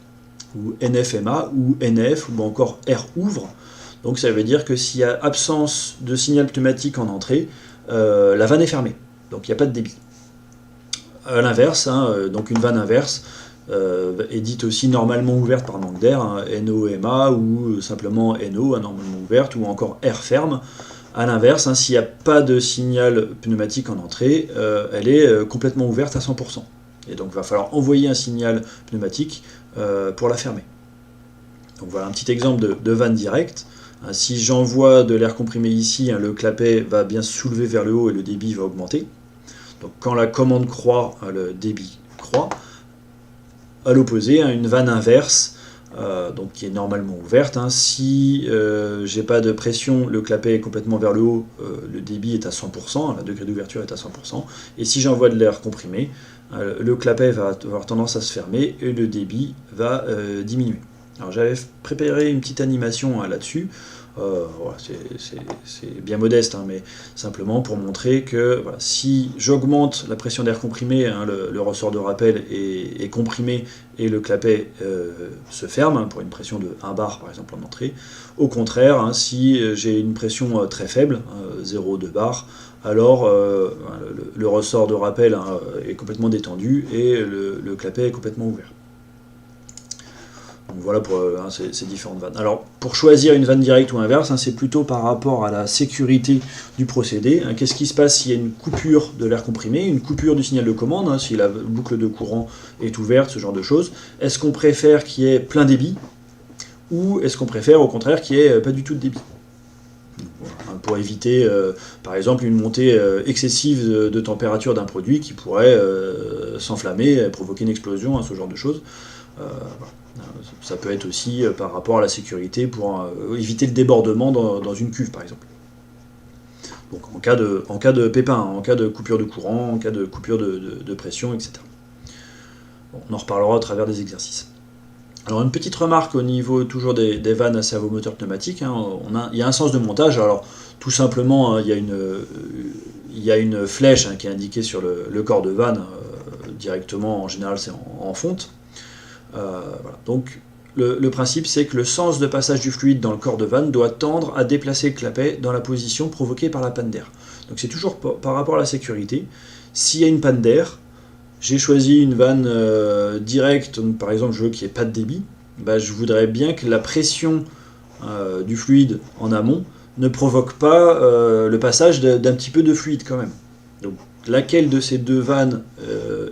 ou NFMA, ou NF, ou encore air ouvre. Donc ça veut dire que s'il y a absence de signal pneumatique en entrée, la vanne est fermée, donc il n'y a pas de débit. À l'inverse, donc une vanne inverse, est dite aussi normalement ouverte par manque d'air, NOMA ou simplement NO, normalement ouverte, ou encore air ferme. A l'inverse, s'il n'y a pas de signal pneumatique en entrée, elle est complètement ouverte à 100%. Et donc il va falloir envoyer un signal pneumatique pour la fermer. Donc voilà un petit exemple de vanne directe. Si j'envoie de l'air comprimé ici, le clapet va bien se soulever vers le haut et le débit va augmenter. Donc quand la commande croît, le débit croît. À l'opposé, une vanne inverse, donc qui est normalement ouverte. Si j'ai pas de pression, le clapet est complètement vers le haut, le débit est à 100%, le degré d'ouverture est à 100%. Et si j'envoie de l'air comprimé, le clapet va avoir tendance à se fermer et le débit va diminuer. Alors j'avais préparé une petite animation là-dessus. Voilà, c'est bien modeste, mais simplement pour montrer que voilà, si j'augmente la pression d'air comprimé, le ressort de rappel est comprimé et le clapet se ferme, pour une pression de 1 bar par exemple en entrée. Au contraire, si j'ai une pression très faible, 0,2 bar, alors le ressort de rappel est complètement détendu et le clapet est complètement ouvert. Donc voilà pour ces différentes vannes. Alors pour choisir une vanne directe ou inverse, c'est plutôt par rapport à la sécurité du procédé. Qu'est-ce qui se passe s'il y a une coupure de l'air comprimé, une coupure du signal de commande, si la boucle de courant est ouverte, ce genre de choses. Est-ce qu'on préfère qu'il y ait plein débit ou est-ce qu'on préfère au contraire qu'il n'y ait pas du tout de débit? Pour éviter par exemple une montée excessive de température d'un produit qui pourrait s'enflammer, provoquer une explosion, ce genre de choses. Voilà. Ça peut être aussi par rapport à la sécurité pour éviter le débordement dans une cuve par exemple. Donc en cas de pépin, en cas de coupure de courant, en cas de coupure de pression, etc. Bon, on en reparlera à travers des exercices. Alors une petite remarque au niveau toujours des vannes à servomoteur pneumatique, il y a un sens de montage. Alors tout simplement il y a une flèche qui est indiquée sur le corps de vanne, directement en général c'est en fonte. Voilà. Donc le principe c'est que le sens de passage du fluide dans le corps de vanne doit tendre à déplacer le clapet dans la position provoquée par la panne d'air. Donc c'est toujours par rapport à la sécurité. S'il y a une panne d'air, j'ai choisi une vanne directe, donc par exemple je veux qu'il n'y ait pas de débit, je voudrais bien que la pression du fluide en amont ne provoque pas le passage d'un petit peu de fluide quand même. Donc laquelle de ces deux vannes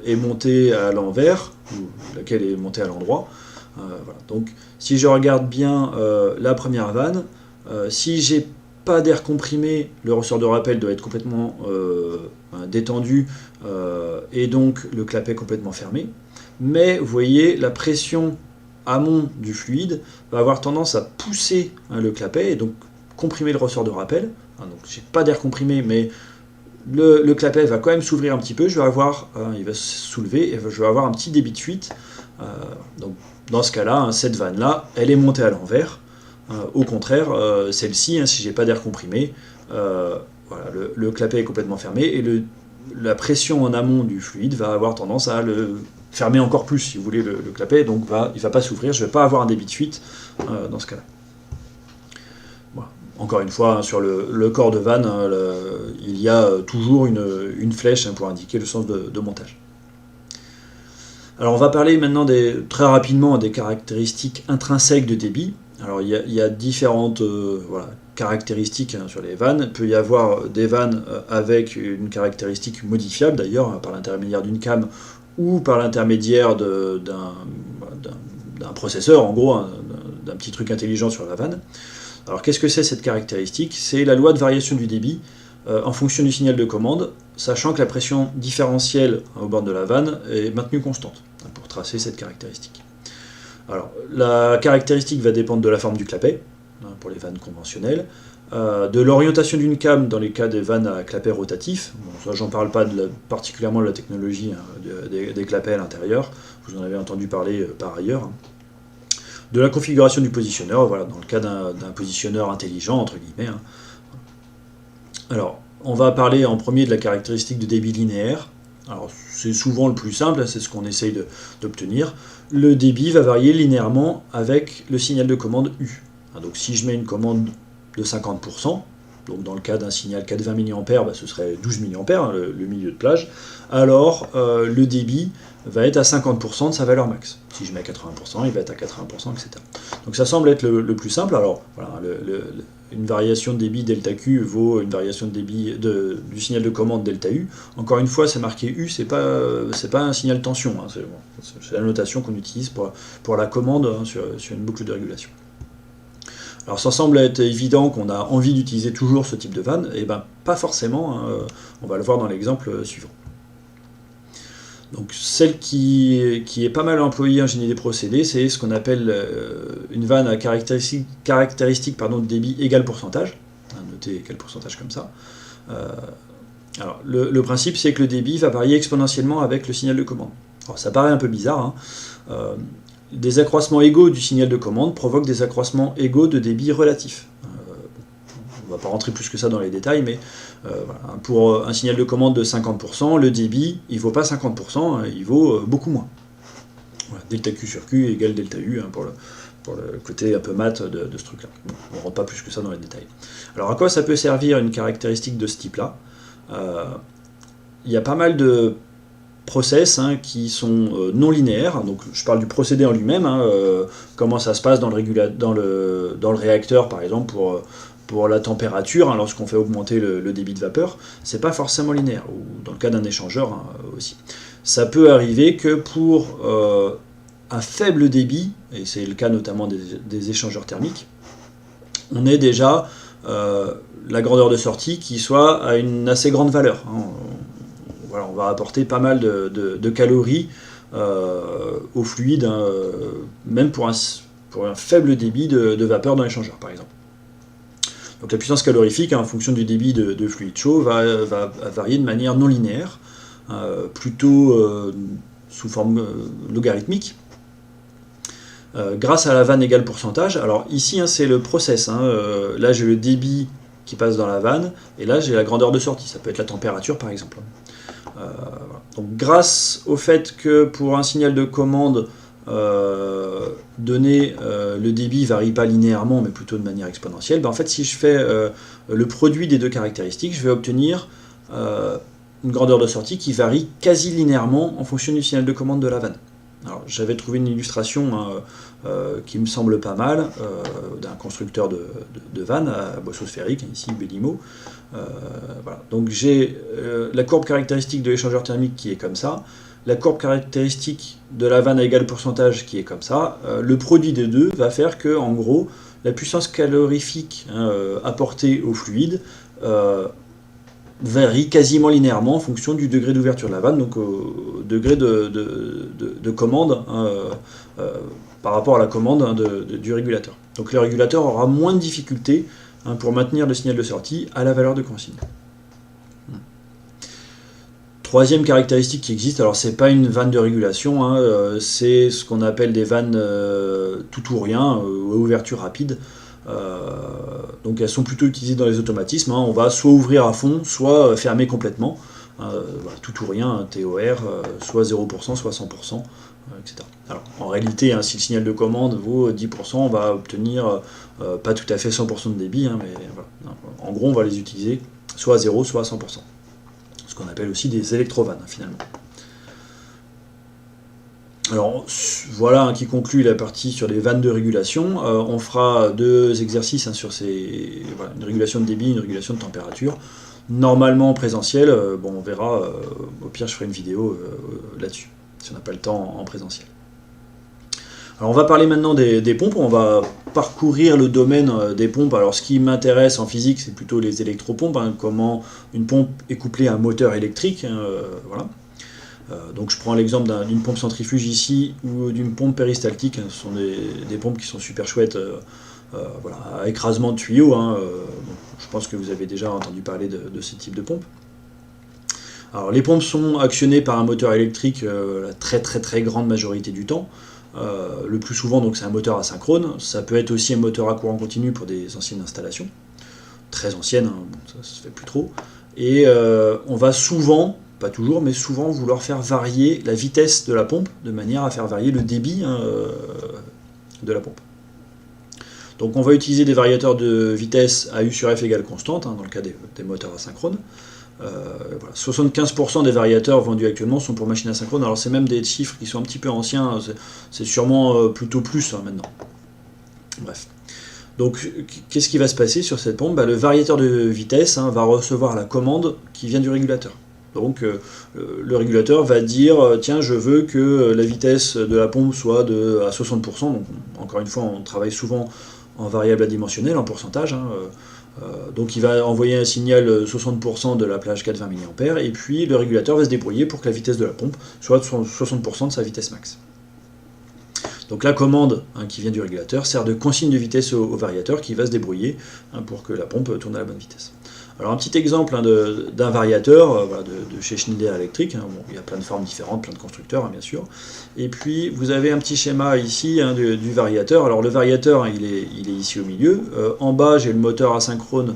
est montée à l'envers, ou laquelle est montée à l'endroit. Voilà. Donc si je regarde bien la première vanne, si j'ai pas d'air comprimé, le ressort de rappel doit être complètement détendu et donc le clapet complètement fermé. Mais vous voyez, la pression amont du fluide va avoir tendance à pousser le clapet et donc comprimer le ressort de rappel. Donc j'ai pas d'air comprimé, mais le clapet va quand même s'ouvrir un petit peu, il va se soulever et je vais avoir un petit débit de fuite. Donc dans ce cas-là, cette vanne-là, elle est montée à l'envers. Au contraire, celle-ci, si j'ai pas d'air comprimé, voilà, le clapet est complètement fermé et la pression en amont du fluide va avoir tendance à le fermer encore plus, si vous voulez, le clapet, donc il ne va pas s'ouvrir, je ne vais pas avoir un débit de fuite dans ce cas-là. Voilà. Encore une fois, sur le corps de vanne, il y a toujours une flèche pour indiquer le sens de montage. Alors on va parler maintenant très rapidement des caractéristiques intrinsèques de débit. Alors il y a différentes caractéristiques sur les vannes. Il peut y avoir des vannes avec une caractéristique modifiable d'ailleurs, par l'intermédiaire d'une cam ou par l'intermédiaire d'un processeur, en gros, d'un petit truc intelligent sur la vanne. Alors qu'est-ce que c'est cette caractéristique? C'est la loi de variation du débit en fonction du signal de commande, sachant que la pression différentielle au bord de la vanne est maintenue constante pour tracer cette caractéristique. Alors, la caractéristique va dépendre de la forme du clapet, pour les vannes conventionnelles, de l'orientation d'une cam dans les cas des vannes à clapet rotatif. Bon, ça, j'en parle pas particulièrement de la technologie des clapets à l'intérieur, vous en avez entendu parler par ailleurs. De la configuration du positionneur, voilà, dans le cas d'un positionneur intelligent, entre guillemets. Alors, on va parler en premier de la caractéristique de débit linéaire. Alors, c'est souvent le plus simple, c'est ce qu'on essaye d'obtenir. Le débit va varier linéairement avec le signal de commande U. Donc, si je mets une commande de 50%, donc dans le cas d'un signal 420 mA, ce serait 12 mA, le milieu de plage, alors le débit va être à 50% de sa valeur max. Si je mets à 80%, il va être à 80%, etc. Donc ça semble être le plus simple. Alors, voilà, une variation de débit delta Q vaut une variation de débit du signal de commande delta U. Encore une fois, c'est marqué U, c'est pas un signal tension. C'est la notation qu'on utilise pour la commande sur une boucle de régulation. Alors ça semble être évident qu'on a envie d'utiliser toujours ce type de vanne, et ben pas forcément, hein, on va le voir dans l'exemple suivant. Donc celle qui est pas mal employée en génie des procédés, c'est ce qu'on appelle une vanne à caractéristique de débit égal pourcentage. Notez quel pourcentage comme ça. Alors le principe, c'est que le débit va varier exponentiellement avec le signal de commande. Alors ça paraît un peu bizarre, hein. Des accroissements égaux du signal de commande provoquent des accroissements égaux de débit relatif. On ne va pas rentrer plus que ça dans les détails, mais voilà. Pour un signal de commande de 50%, le débit, il ne vaut pas 50%, il vaut beaucoup moins. Voilà, delta Q sur Q égale delta U, hein, pour le côté un peu mat de ce truc-là. Bon, on ne rentre pas plus que ça dans les détails. Alors à quoi ça peut servir une caractéristique de ce type-là? Il y a pas mal de process, hein, qui sont non linéaires. Donc je parle du procédé en lui-même, hein, comment ça se passe dans le réacteur, par exemple, pour la température, hein, lorsqu'on fait augmenter le débit de vapeur. C'est pas forcément linéaire, ou dans le cas d'un échangeur, hein, aussi. Ça peut arriver que pour un faible débit, et c'est le cas notamment des échangeurs thermiques, on ait déjà la grandeur de sortie qui soit à une assez grande valeur, hein. Voilà, on va apporter pas mal de calories au fluide, hein, même pour un faible débit de vapeur dans l'échangeur, par exemple. Donc la puissance calorifique, hein, en fonction du débit de fluide chaud, va varier de manière non linéaire, plutôt sous forme logarithmique, grâce à la vanne égale pourcentage. Alors ici, hein, c'est le process, hein, là j'ai le débit qui passe dans la vanne, et là j'ai la grandeur de sortie, ça peut être la température par exemple. Donc grâce au fait que pour un signal de commande donné, le débit varie pas linéairement mais plutôt de manière exponentielle, ben en fait si je fais le produit des deux caractéristiques, je vais obtenir une grandeur de sortie qui varie quasi linéairement en fonction du signal de commande de la vanne. Alors j'avais trouvé une illustration, hein, qui me semble pas mal, d'un constructeur de vannes à boisseau sphérique, ici Belimo. Voilà. Donc j'ai la courbe caractéristique de l'échangeur thermique qui est comme ça, la courbe caractéristique de la vanne à égal pourcentage qui est comme ça. Le produit des deux va faire que, en gros, la puissance calorifique, hein, apportée au fluide varie quasiment linéairement en fonction du degré d'ouverture de la vanne, donc au degré de commande, hein, par rapport à la commande, hein, du régulateur. Donc le régulateur aura moins de difficultés, hein, pour maintenir le signal de sortie à la valeur de consigne. Troisième caractéristique qui existe, alors c'est pas une vanne de régulation, hein, c'est ce qu'on appelle des vannes tout ou rien, ouverture rapide. Donc elles sont plutôt utilisées dans les automatismes, hein. On va soit ouvrir à fond, soit fermer complètement, voilà, tout ou rien, TOR, soit 0%, soit 100%, etc. Alors en réalité, hein, si le signal de commande vaut 10%, on va obtenir pas tout à fait 100% de débit, hein, mais voilà. En gros on va les utiliser soit à 0, soit à 100%. Ce qu'on appelle aussi des électrovannes, finalement. Alors voilà, hein, qui conclut la partie sur les vannes de régulation. On fera deux exercices, hein, sur voilà, une régulation de débit, une régulation de température. Normalement en présentiel, bon, on verra, au pire je ferai une vidéo là-dessus, si on n'a pas le temps en présentiel. Alors on va parler maintenant des pompes, on va parcourir le domaine des pompes. Alors ce qui m'intéresse en physique, c'est plutôt les électropompes, hein, comment une pompe est couplée à un moteur électrique, hein, voilà. Donc je prends l'exemple d'une pompe centrifuge ici, ou d'une pompe péristaltique, hein. Ce sont des pompes qui sont super chouettes, voilà, à écrasement de tuyaux, hein, bon, je pense que vous avez déjà entendu parler de ce type de pompe. Alors les pompes sont actionnées par un moteur électrique la très grande majorité du temps. Le plus souvent, donc, c'est un moteur asynchrone. Ça peut être aussi un moteur à courant continu pour des anciennes installations, très anciennes, hein, bon, ça se fait plus trop. Et on va souvent, pas toujours, mais souvent vouloir faire varier la vitesse de la pompe, de manière à faire varier le débit, hein, de la pompe. Donc on va utiliser des variateurs de vitesse à U sur F égale constante, hein, dans le cas des moteurs asynchrones. Voilà. 75% des variateurs vendus actuellement sont pour machines asynchrones. Alors c'est même des chiffres qui sont un petit peu anciens, c'est sûrement plutôt plus, hein, maintenant. Bref. Donc qu'est-ce qui va se passer sur cette pompe? Le variateur de vitesse, hein, va recevoir la commande qui vient du régulateur. Donc le régulateur va dire tiens, je veux que la vitesse de la pompe soit à 60%. Donc, encore une fois, on travaille souvent en variable adimensionnelle, en pourcentage. Donc il va envoyer un signal 60% de la plage 420 mA, et puis le régulateur va se débrouiller pour que la vitesse de la pompe soit de 60% de sa vitesse max. Donc la commande qui vient du régulateur sert de consigne de vitesse au variateur qui va se débrouiller pour que la pompe tourne à la bonne vitesse. Alors un petit exemple d'un variateur de chez Schneider Electric. Bon, il y a plein de formes différentes, plein de constructeurs bien sûr. Et puis vous avez un petit schéma ici du variateur. Alors le variateur il est ici au milieu. En bas j'ai le moteur asynchrone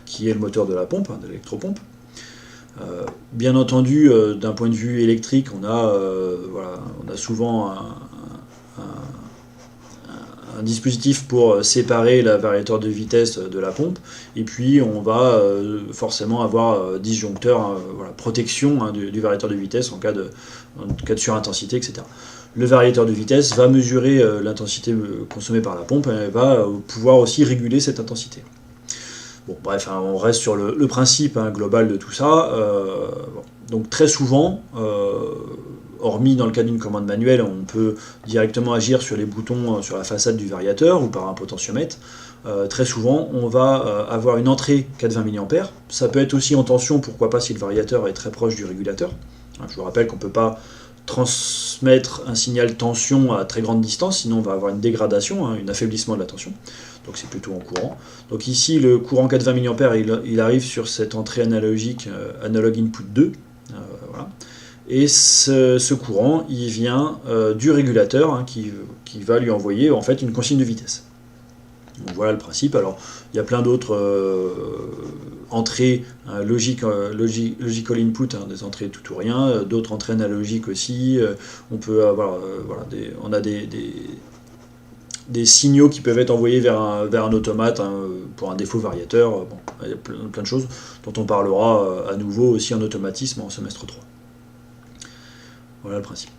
qui est le moteur de la pompe, de l'électropompe. Bien entendu, d'un point de vue électrique, on a souvent un dispositif pour séparer la variateur de vitesse de la pompe, et puis on va forcément avoir disjoncteur, protection du variateur de vitesse en cas de surintensité, etc. Le variateur de vitesse va mesurer l'intensité consommée par la pompe et va pouvoir aussi réguler cette intensité. Bon, bref, on reste sur le principe global de tout ça. Donc très souvent, hormis dans le cas d'une commande manuelle, on peut directement agir sur les boutons sur la façade du variateur ou par un potentiomètre. Très souvent, on va avoir une entrée 420 mA. Ça peut être aussi en tension, pourquoi pas si le variateur est très proche du régulateur. Je vous rappelle qu'on ne peut pas transmettre un signal tension à très grande distance, sinon on va avoir une dégradation, un affaiblissement de la tension. Donc c'est plutôt en courant. Donc ici, le courant 420 mA, il arrive sur cette entrée analogique, analog input 2. Voilà. Et ce courant, il vient du régulateur qui va lui envoyer en fait une consigne de vitesse. Donc voilà le principe. Alors il y a plein d'autres entrées logical input, des entrées tout ou rien, d'autres entrées analogiques aussi. On peut avoir des signaux qui peuvent être envoyés vers un automate pour un défaut variateur. Bon, il y a plein de choses dont on parlera à nouveau aussi en automatisme en semestre 3. Voilà le principe.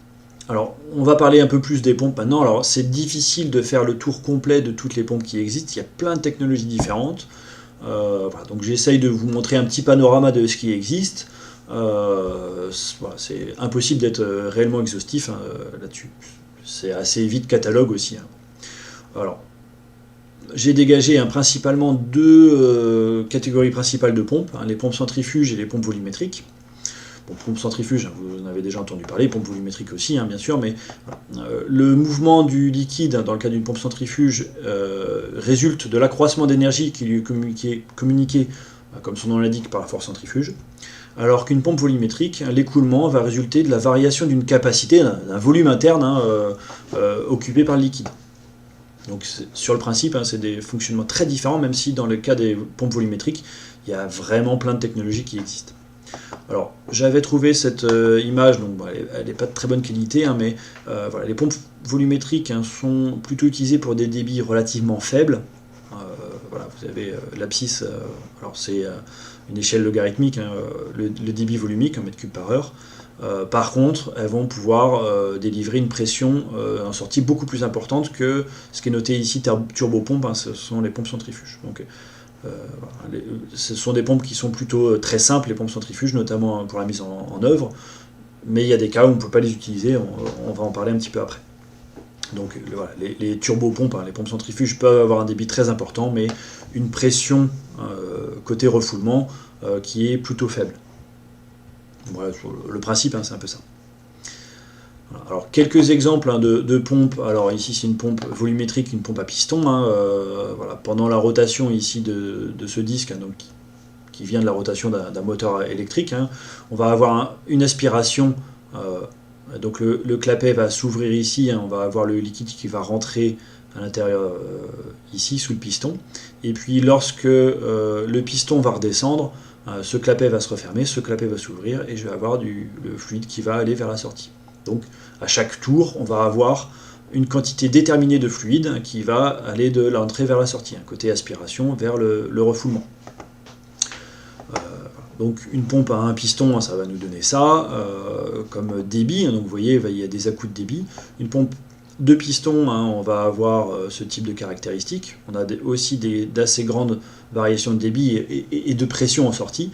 Alors, on va parler un peu plus des pompes maintenant. Alors, c'est difficile de faire le tour complet de toutes les pompes qui existent. Il y a plein de technologies différentes. Donc, j'essaye de vous montrer un petit panorama de ce qui existe. C'est impossible d'être réellement exhaustif là-dessus. C'est assez vite catalogue aussi. Alors, j'ai dégagé principalement deux catégories principales de pompes, les pompes centrifuges et les pompes volumétriques. Bon, pompes centrifuges, vous en avez déjà entendu parler, pompes volumétriques aussi, bien sûr, mais le mouvement du liquide dans le cas d'une pompe centrifuge résulte de l'accroissement d'énergie qui lui est communiqué, comme son nom l'indique, par la force centrifuge, alors qu'une pompe volumétrique, l'écoulement va résulter de la variation d'une capacité, d'un volume interne occupé par le liquide. Donc sur le principe, c'est des fonctionnements très différents, même si dans le cas des pompes volumétriques, il y a vraiment plein de technologies qui existent. Alors, j'avais trouvé cette image, donc elle n'est pas de très bonne qualité, mais les pompes volumétriques sont plutôt utilisées pour des débits relativement faibles. Vous avez l'abscisse, alors c'est une échelle logarithmique, le débit volumique en mètre cube par heure. Par contre, elles vont pouvoir délivrer une pression en sortie beaucoup plus importante que ce qui est noté ici turbopompe, ce sont les pompes centrifuges. Donc, ce sont des pompes qui sont plutôt très simples, les pompes centrifuges, notamment pour la mise en œuvre, mais il y a des cas où on ne peut pas les utiliser, on va en parler un petit peu après. Donc les turbopompes, les pompes centrifuges peuvent avoir un débit très important, mais une pression côté refoulement qui est plutôt faible. Voilà, le principe, c'est un peu ça. Alors, quelques exemples de pompes. Alors ici c'est une pompe volumétrique, une pompe à piston. Pendant la rotation ici de ce disque, donc, qui vient de la rotation d'un moteur électrique, on va avoir une aspiration. Donc le clapet va s'ouvrir ici, on va avoir le liquide qui va rentrer à l'intérieur ici sous le piston. Et puis lorsque le piston va redescendre, ce clapet va se refermer, ce clapet va s'ouvrir et je vais avoir le fluide qui va aller vers la sortie. Donc à chaque tour, on va avoir une quantité déterminée de fluide qui va aller de l'entrée vers la sortie, côté aspiration vers le refoulement. Donc une pompe à un piston, ça va nous donner ça, comme débit, donc vous voyez, il y a des à-coups de débit. Une pompe de piston, on va avoir ce type de caractéristiques. On a aussi d'assez grandes variations de débit et de pression en sortie.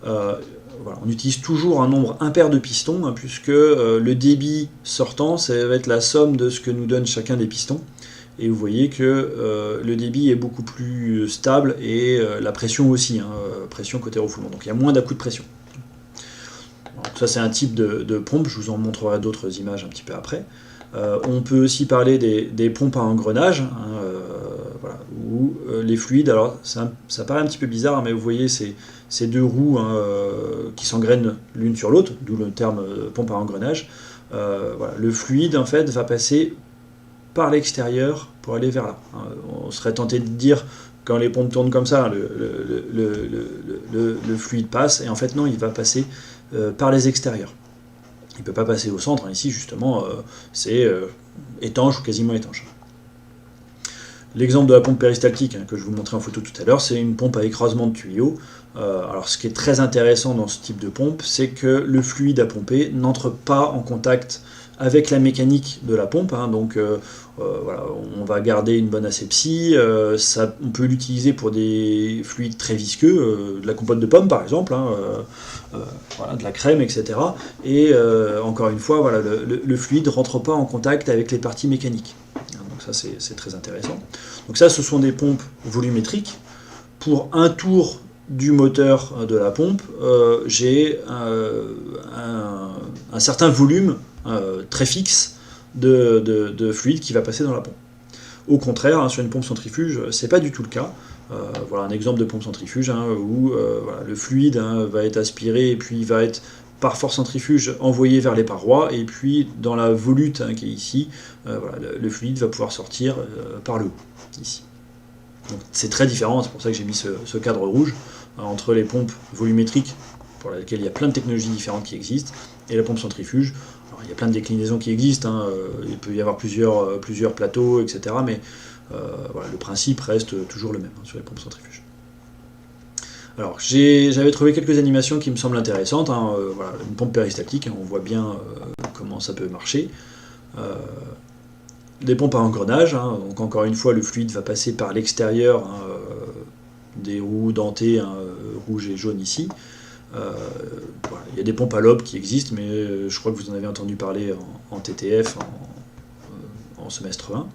On utilise toujours un nombre impair de pistons, puisque le débit sortant, ça va être la somme de ce que nous donne chacun des pistons. et vous voyez que le débit est beaucoup plus stable et la pression aussi, hein, pression côté refoulement. Donc il y a moins d'à-coups de pression. Alors, ça c'est un type de pompe, je vous en montrerai d'autres images un petit peu après. On peut aussi parler des pompes à engrenage, hein, voilà, où les fluides, alors ça paraît un petit peu bizarre, hein, mais vous voyez ces deux roues, hein, qui s'engrainent l'une sur l'autre, d'où le terme pompe à engrenage. Voilà, le fluide en fait va passer par l'extérieur pour aller vers là. On serait tenté de dire quand les pompes tournent comme ça, le fluide passe, et en fait non, il va passer par les extérieurs. Il ne peut pas passer au centre, hein. Ici justement c'est étanche ou quasiment étanche. L'exemple de la pompe péristaltique, hein, que je vous montrais en photo tout à l'heure, c'est une pompe à écrasement de tuyaux. Alors ce qui est très intéressant dans ce type de pompe, c'est que le fluide à pomper n'entre pas en contact avec la mécanique de la pompe, hein, donc voilà, on va garder une bonne asepsie, on peut l'utiliser pour des fluides très visqueux, de la compote de pommes par exemple, hein, voilà, de la crème, etc. Et encore une fois, voilà, le fluide ne rentre pas en contact avec les parties mécaniques. Donc ça c'est très intéressant. Donc ça ce sont des pompes volumétriques. Pour un tour du moteur de la pompe, j'ai un certain volume très fixe de fluide qui va passer dans la pompe. Au contraire, hein, sur une pompe centrifuge, c'est pas du tout le cas. Voilà un exemple de pompe centrifuge, hein, où voilà, le fluide, hein, va être aspiré et puis va être par force centrifuge envoyé vers les parois, et puis dans la volute, hein, qui est ici, voilà, le fluide va pouvoir sortir par le haut, ici. Donc c'est très différent, c'est pour ça que j'ai mis ce cadre rouge, entre les pompes volumétriques, pour lesquelles il y a plein de technologies différentes qui existent, et la pompe centrifuge. Alors, il y a plein de déclinaisons qui existent, hein, il peut y avoir plusieurs plateaux, etc. Mais voilà, le principe reste toujours le même, hein, sur les pompes centrifuges. Alors j'avais trouvé quelques animations qui me semblent intéressantes, hein, voilà, une pompe péristaltique, hein, on voit bien comment ça peut marcher. Des pompes à engrenage, hein, donc encore une fois le fluide va passer par l'extérieur, hein, des roues dentées, hein, rouge et jaune ici. Voilà. Il y a des pompes à lobe qui existent, mais je crois que vous en avez entendu parler en TTF, en semestre 1.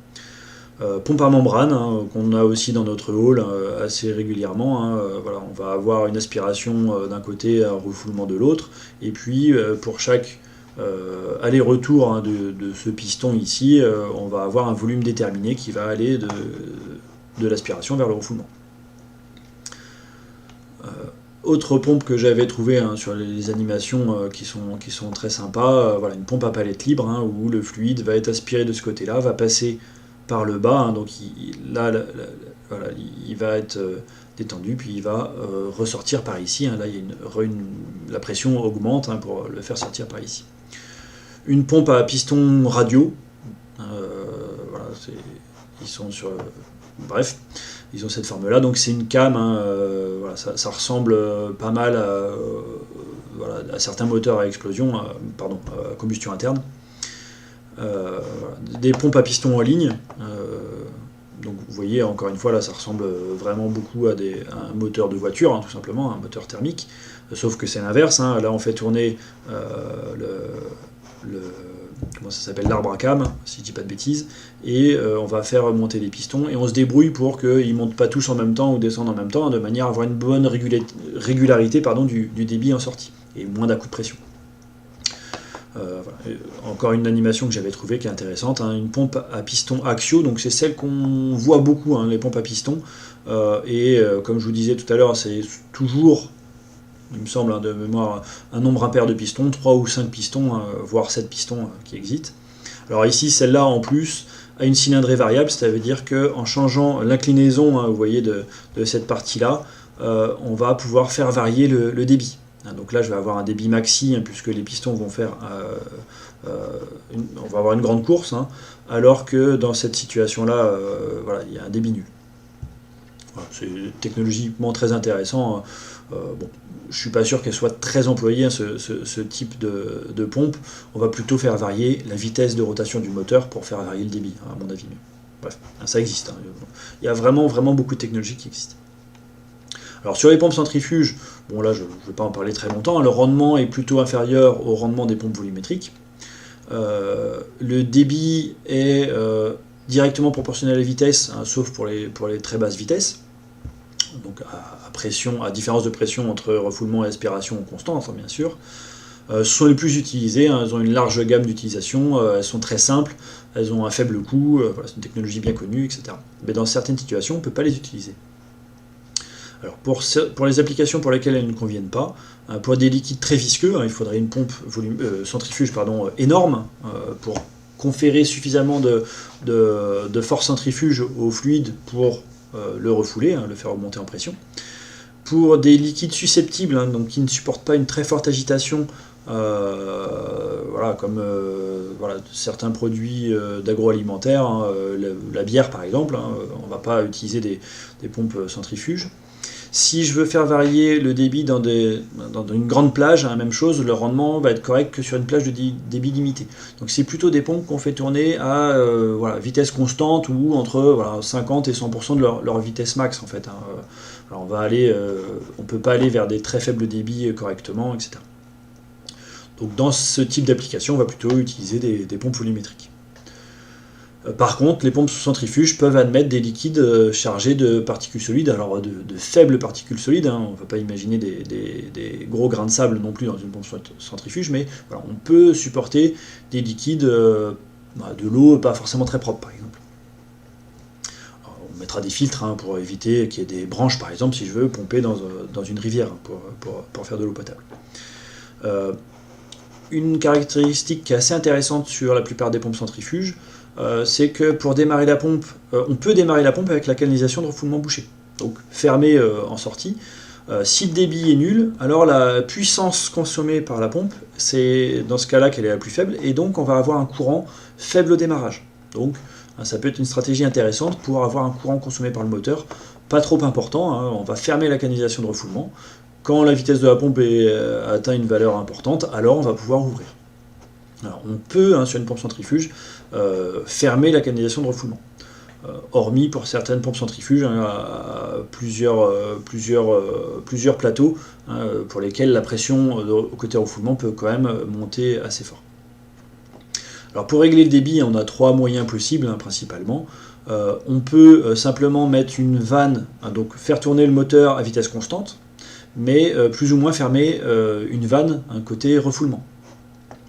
Pompe à membrane, hein, qu'on a aussi dans notre hall assez régulièrement, hein, voilà, on va avoir une aspiration d'un côté, un refoulement de l'autre, et puis pour chaque aller-retour, hein, de ce piston ici, on va avoir un volume déterminé qui va aller de l'aspiration vers le refoulement. Autre pompe que j'avais trouvé, hein, sur les animations qui sont très sympas, voilà, une pompe à palette libre, hein, où le fluide va être aspiré de ce côté-là, va passer par le bas, hein, donc voilà, il va être détendu, puis il va ressortir par ici, hein. Là la pression augmente, hein, pour le faire sortir par ici. Une pompe à piston radio, voilà, ils sont sur... bref, ils ont cette forme-là, donc c'est une cam, hein, voilà, ça ressemble pas mal voilà, à certains moteurs à explosion, à combustion interne. Voilà, des pompes à piston en ligne, donc vous voyez, encore une fois, là ça ressemble vraiment beaucoup à un moteur de voiture, hein, tout simplement, un moteur thermique, sauf que c'est l'inverse, hein. Là on fait tourner comment ça s'appelle, l'arbre à cam, si je dis pas de bêtises, et on va faire monter les pistons, et on se débrouille pour qu'ils ne montent pas tous en même temps ou descendent en même temps, hein, de manière à avoir une bonne régularité, du débit en sortie, et moins d'à-coups de pression. Voilà. Encore une animation que j'avais trouvée qui est intéressante, hein, une pompe à piston axiaux, donc c'est celle qu'on voit beaucoup, hein, les pompes à piston, et comme je vous disais tout à l'heure, c'est toujours, il me semble, hein, de mémoire, un nombre impair de pistons, 3 ou 5 pistons, hein, voire 7 pistons qui existent. Alors ici, celle-là en plus a une cylindrée variable, c'est-à-dire qu'en changeant l'inclinaison, hein, vous voyez, de cette partie-là, on va pouvoir faire varier le débit. Donc là je vais avoir un débit maxi, hein, puisque les pistons vont faire on va avoir une grande course, hein, alors que dans cette situation là, voilà, il y a un débit nul. Voilà, c'est technologiquement très intéressant. Bon, je suis pas sûr qu'elle soit très employée, hein, ce type de pompe. On va plutôt faire varier la vitesse de rotation du moteur pour faire varier le débit, hein, à mon avis. Mais, bref, ça existe, hein. Il y a vraiment beaucoup de technologies qui existent. Alors sur les pompes centrifuges, bon là je ne vais pas en parler très longtemps, le rendement est plutôt inférieur au rendement des pompes volumétriques. Le débit est directement proportionnelle à la vitesse, hein, sauf pour les très basses vitesses. Donc à différence de pression entre refoulement et aspiration constante, hein, bien sûr. Ce sont les plus utilisées, hein, elles ont une large gamme d'utilisation, elles sont très simples, elles ont un faible coût, voilà, c'est une technologie bien connue, etc. Mais dans certaines situations, on ne peut pas les utiliser. Alors pour les applications pour lesquelles elles ne conviennent pas, pour des liquides très visqueux, hein, il faudrait une pompe centrifuge énorme pour conférer suffisamment de force centrifuge au fluide pour le refouler, hein, le faire remonter en pression. Pour des liquides susceptibles, hein, donc qui ne supportent pas une très forte agitation, voilà, comme voilà, certains produits d'agroalimentaire, hein, la bière par exemple, hein, on ne va pas utiliser des pompes centrifuges. Si je veux faire varier le débit dans une grande plage, hein, même chose, le rendement va être correct que sur une plage de débit limité. Donc c'est plutôt des pompes qu'on fait tourner à voilà, vitesse constante ou entre voilà, 50 et 100% de leur vitesse max en fait. Hein. Alors on ne peut pas aller vers des très faibles débits correctement, etc. Donc dans ce type d'application, on va plutôt utiliser des pompes volumétriques. Par contre, les pompes sous centrifuge peuvent admettre des liquides chargés de particules solides, alors de faibles particules solides, hein, on ne va pas imaginer des gros grains de sable non plus dans une pompe centrifuge, mais voilà, on peut supporter des liquides, de l'eau pas forcément très propre par exemple. Alors, on mettra des filtres hein, pour éviter qu'il y ait des branches par exemple si je veux pomper dans une rivière pour faire de l'eau potable. Une caractéristique qui est assez intéressante sur la plupart des pompes centrifuges, c'est que pour démarrer la pompe, on peut démarrer la pompe avec la canalisation de refoulement bouchée, donc fermée en sortie. Si le débit est nul, alors la puissance consommée par la pompe, c'est dans ce cas-là qu'elle est la plus faible, et donc on va avoir un courant faible au démarrage. Donc ça peut être une stratégie intéressante pour avoir un courant consommé par le moteur, pas trop important, hein, on va fermer la canalisation de refoulement. Quand la vitesse de la pompe atteint une valeur importante, alors on va pouvoir ouvrir. Alors, on peut, hein, sur une pompe centrifuge, fermer la canalisation de refoulement. Hormis pour certaines pompes centrifuges, hein, à plusieurs plateaux, hein, pour lesquels la pression au côté refoulement peut quand même monter assez fort. Alors pour régler le débit, on a trois moyens possibles, hein, principalement. On peut simplement mettre une vanne, hein, donc faire tourner le moteur à vitesse constante, mais plus ou moins fermer une vanne, un côté refoulement.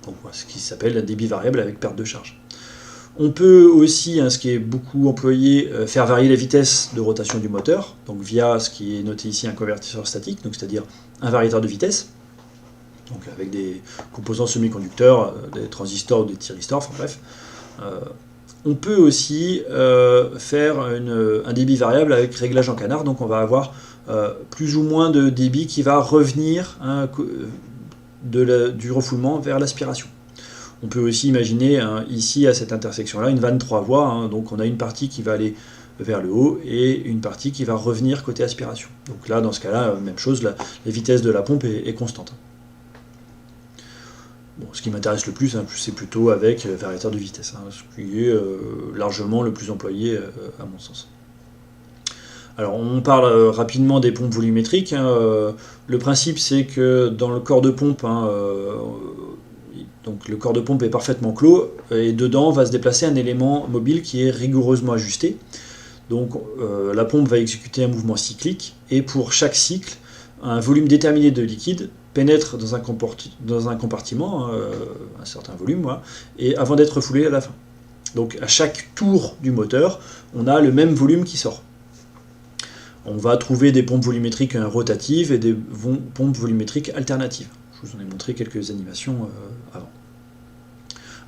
Donc, ce qui s'appelle un débit variable avec perte de charge. On peut aussi, hein, ce qui est beaucoup employé, faire varier la vitesse de rotation du moteur, donc via ce qui est noté ici un convertisseur statique, donc c'est-à-dire un variateur de vitesse, donc avec des composants semi-conducteurs, des transistors ou des thyristors, enfin bref. On peut aussi faire un débit variable avec réglage en canard, donc on va avoir plus ou moins de débit qui va revenir hein, du refoulement vers l'aspiration. On peut aussi imaginer hein, ici à cette intersection-là une vanne 3 voies, hein, donc on a une partie qui va aller vers le haut et une partie qui va revenir côté aspiration. Donc là, dans ce cas-là, même chose, la vitesse de la pompe est constante. Bon, ce qui m'intéresse le plus, hein, c'est plutôt avec variateur de vitesse, hein, ce qui est largement le plus employé à mon sens. Alors on parle rapidement des pompes volumétriques. Hein, le principe c'est que dans le corps de pompe, hein, donc le corps de pompe est parfaitement clos et dedans va se déplacer un élément mobile qui est rigoureusement ajusté. Donc la pompe va exécuter un mouvement cyclique et pour chaque cycle, un volume déterminé de liquide pénètre dans un compartiment, un certain volume, voilà, et avant d'être refoulé à la fin. Donc à chaque tour du moteur, on a le même volume qui sort. On va trouver des pompes volumétriques rotatives et des pompes volumétriques alternatives. Je vous en ai montré quelques animations avant.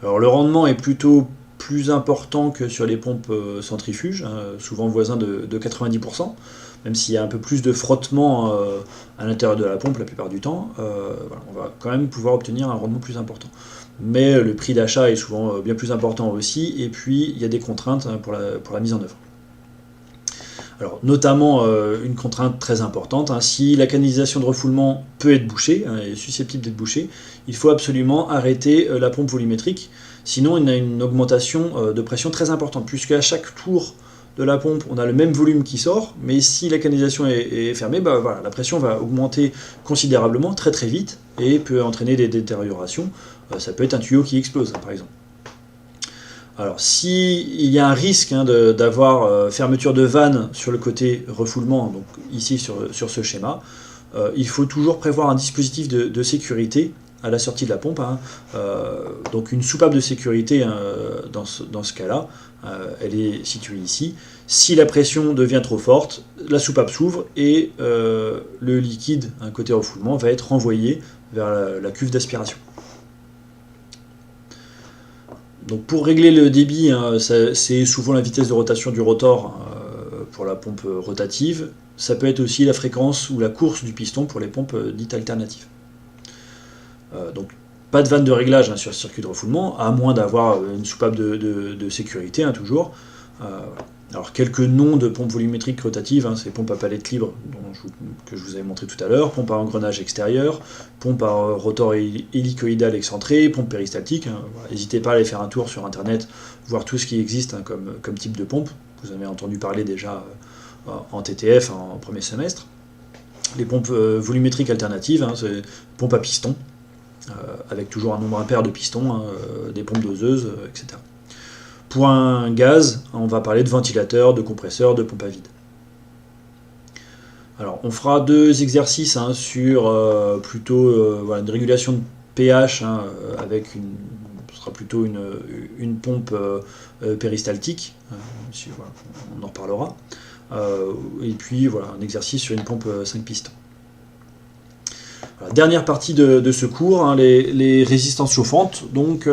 Alors le rendement est plutôt plus important que sur les pompes centrifuges, hein, souvent voisin de 90%, même s'il y a un peu plus de frottement à l'intérieur de la pompe la plupart du temps, voilà, on va quand même pouvoir obtenir un rendement plus important. Mais le prix d'achat est souvent bien plus important aussi, et puis il y a des contraintes hein, pour la mise en œuvre. Alors, notamment une contrainte très importante, hein, si la canalisation de refoulement peut être bouchée, hein, est susceptible d'être bouchée, il faut absolument arrêter la pompe volumétrique, sinon il y a une augmentation de pression très importante, puisque à chaque tour de la pompe, on a le même volume qui sort, mais si la canalisation est fermée, bah, voilà, la pression va augmenter considérablement, très très vite, et peut entraîner des détériorations. Ça peut être un tuyau qui explose, hein, par exemple. Alors, s'il y a un risque d'avoir fermeture de vanne sur le côté refoulement, donc ici sur ce schéma, il faut toujours prévoir un dispositif de sécurité à la sortie de la pompe. Donc une soupape de sécurité dans ce cas-là, elle est située ici. Si la pression devient trop forte, la soupape s'ouvre et le liquide, côté refoulement, va être renvoyé vers la cuve d'aspiration. Donc pour régler le débit, c'est souvent la vitesse de rotation du rotor pour la pompe rotative. Ça peut être aussi la fréquence ou la course du piston pour les pompes dites alternatives. Donc pas de vanne de réglage sur le circuit de refoulement, à moins d'avoir une soupape de sécurité, toujours. Alors quelques noms de pompes volumétriques rotatives, c'est pompe à palette libre que je vous avais montré tout à l'heure, pompe à engrenage extérieur, pompe à rotor hélicoïdal excentré, pompe péristaltique. N'hésitez pas à aller faire un tour sur internet, voir tout ce qui existe comme type de pompe. Vous avez entendu parler déjà en TTF en premier semestre. Les pompes volumétriques alternatives, c'est pompe à piston, avec toujours un nombre impair de pistons, des pompes doseuses, etc. Pour un gaz, on va parler de ventilateur, de compresseur, de pompe à vide. Alors, on fera 2 exercices sur plutôt une régulation de pH avec ce sera plutôt une pompe péristaltique, on en reparlera. Et puis voilà, un exercice sur une pompe 5 pistons. Dernière partie de ce cours, les résistances chauffantes. Donc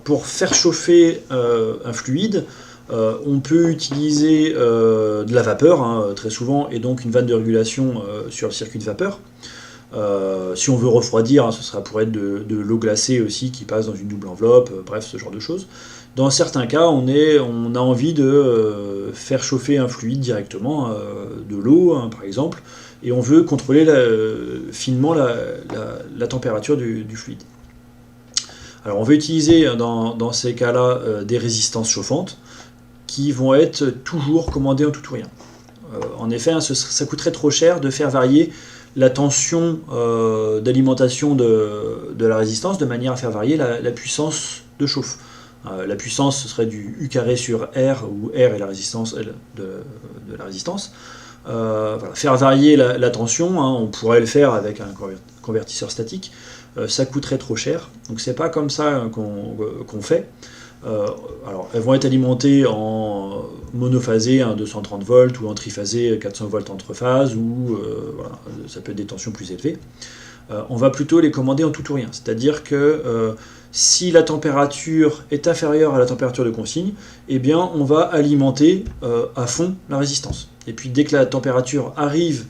pour faire chauffer un fluide, on peut utiliser de la vapeur très souvent, et donc une vanne de régulation sur le circuit de vapeur. Si on veut refroidir, ce pourrait être de l'eau glacée aussi qui passe dans une double enveloppe, bref, ce genre de choses. Dans certains cas, on a envie de faire chauffer un fluide directement, de l'eau par exemple, et on veut contrôler finement la température du fluide. Alors on va utiliser dans ces cas-là des résistances chauffantes qui vont être toujours commandées en tout ou rien. En effet, ça coûterait trop cher de faire varier la tension d'alimentation de la résistance de manière à faire varier la puissance de chauffe. La puissance, ce serait du U carré sur R, où R est la résistance de la résistance. Faire varier la tension, on pourrait le faire avec un convertisseur statique, ça coûterait trop cher, donc c'est pas comme ça qu'on fait. Alors elles vont être alimentées en monophasé 230 volts ou en triphasé 400 volts entre phases, ou ça peut être des tensions plus élevées. On va plutôt les commander en tout ou rien, c'est-à-dire que si la température est inférieure à la température de consigne, eh bien on va alimenter à fond la résistance. Et puis dès que la température arrive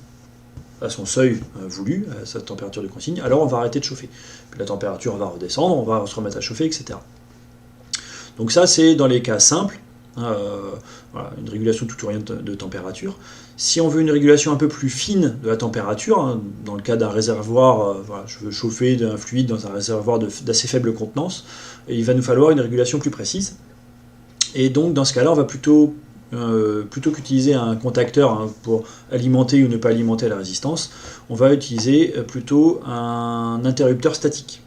à son seuil voulu, à sa température de consigne, alors on va arrêter de chauffer. Puis la température va redescendre, on va se remettre à chauffer, etc. Donc ça c'est dans les cas simples, une régulation tout ou rien de température. Si on veut une régulation un peu plus fine de la température, dans le cas d'un réservoir, je veux chauffer un fluide dans un réservoir d'assez faible contenance, il va nous falloir une régulation plus précise. Et donc dans ce cas-là, on va plutôt qu'utiliser un contacteur pour alimenter ou ne pas alimenter la résistance, on va utiliser plutôt un interrupteur statique.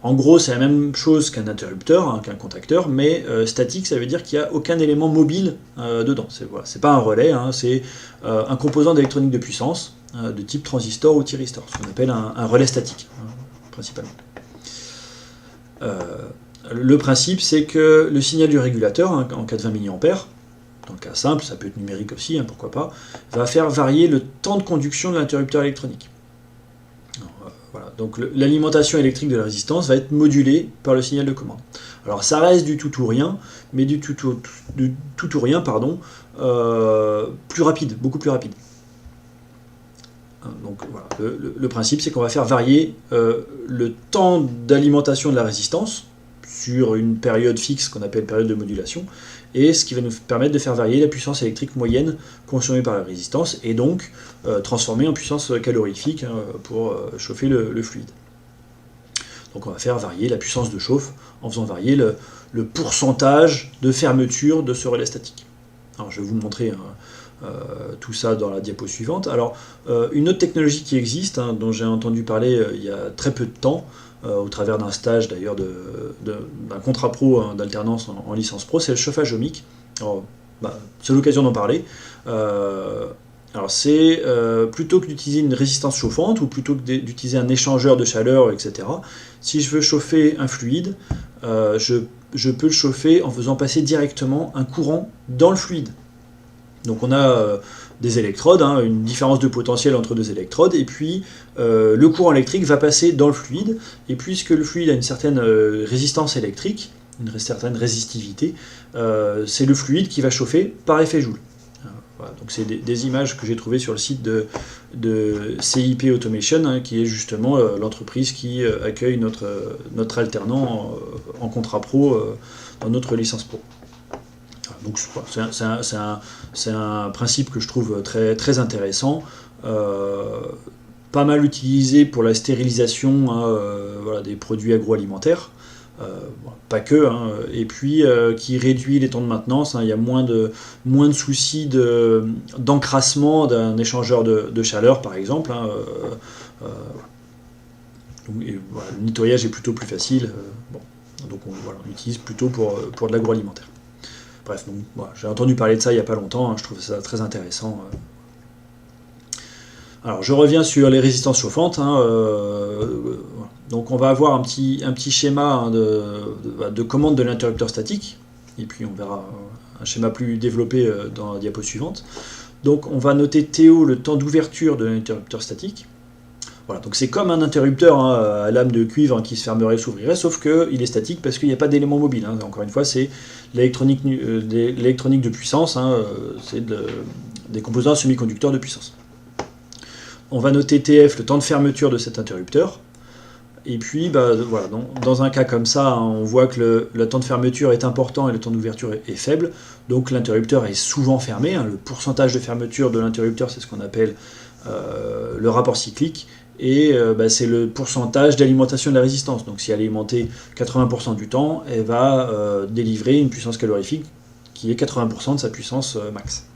En gros, c'est la même chose qu'un interrupteur, qu'un contacteur, mais statique, ça veut dire qu'il n'y a aucun élément mobile dedans. C'est pas un relais, c'est un composant d'électronique de puissance de type transistor ou thyristor, ce qu'on appelle un relais statique, principalement. Le principe, c'est que le signal du régulateur, en cas de 20 mA, dans le cas simple, ça peut être numérique aussi, pourquoi pas, va faire varier le temps de conduction de l'interrupteur électronique. Donc l'alimentation électrique de la résistance va être modulée par le signal de commande. Alors ça reste du tout ou rien, mais du tout ou rien, plus rapide, beaucoup plus rapide. Donc voilà, le principe c'est qu'on va faire varier le temps d'alimentation de la résistance sur une période fixe qu'on appelle période de modulation, et ce qui va nous permettre de faire varier la puissance électrique moyenne consommée par la résistance, et donc transformer en puissance calorifique pour chauffer le fluide. Donc on va faire varier la puissance de chauffe en faisant varier le pourcentage de fermeture de ce relais statique. Alors je vais vous montrer tout ça dans la diapo suivante. Alors une autre technologie qui existe, dont j'ai entendu parler il y a très peu de temps, au travers d'un stage d'ailleurs d'un contrat pro d'alternance en licence pro, c'est le chauffage ohmique. Alors, c'est l'occasion d'en parler. Alors c'est plutôt que d'utiliser une résistance chauffante ou plutôt que d'utiliser un échangeur de chaleur, etc. Si je veux chauffer un fluide, je peux le chauffer en faisant passer directement un courant dans le fluide. Donc on a des électrodes, une différence de potentiel entre deux électrodes, et puis le courant électrique va passer dans le fluide, et puisque le fluide a une certaine résistance électrique, une certaine résistivité, c'est le fluide qui va chauffer par effet Joule. Voilà, donc c'est des images que j'ai trouvées sur le site de CIP Automation, qui est justement l'entreprise qui accueille notre alternant en contrat pro dans notre licence pro. Donc c'est un principe que je trouve très, très intéressant, pas mal utilisé pour la stérilisation des produits agroalimentaires, pas que, et puis qui réduit les temps de maintenance, il y a moins de soucis d'encrassement d'un échangeur de chaleur par exemple. Le nettoyage est plutôt plus facile, donc on l'utilise plutôt pour de l'agroalimentaire. Bref, j'ai entendu parler de ça il n'y a pas longtemps, je trouve ça très intéressant. Alors je reviens sur les résistances chauffantes. Donc on va avoir un petit schéma de commande de l'interrupteur statique, et puis on verra un schéma plus développé dans la diapo suivante. Donc on va noter TO, le temps d'ouverture de l'interrupteur statique. Voilà, donc c'est comme un interrupteur à lame de cuivre qui se fermerait et s'ouvrirait, sauf qu'il est statique parce qu'il n'y a pas d'élément mobile. Encore une fois, c'est l'électronique de puissance, c'est des composants semi-conducteurs de puissance. On va noter TF, le temps de fermeture de cet interrupteur. Et puis, voilà, dans un cas comme ça, on voit que le temps de fermeture est important et le temps d'ouverture est faible. Donc l'interrupteur est souvent fermé. Le pourcentage de fermeture de l'interrupteur, c'est ce qu'on appelle le rapport cyclique. Et c'est le pourcentage d'alimentation de la résistance. Donc si elle est alimentée 80% du temps, elle va délivrer une puissance calorifique qui est 80% de sa puissance max.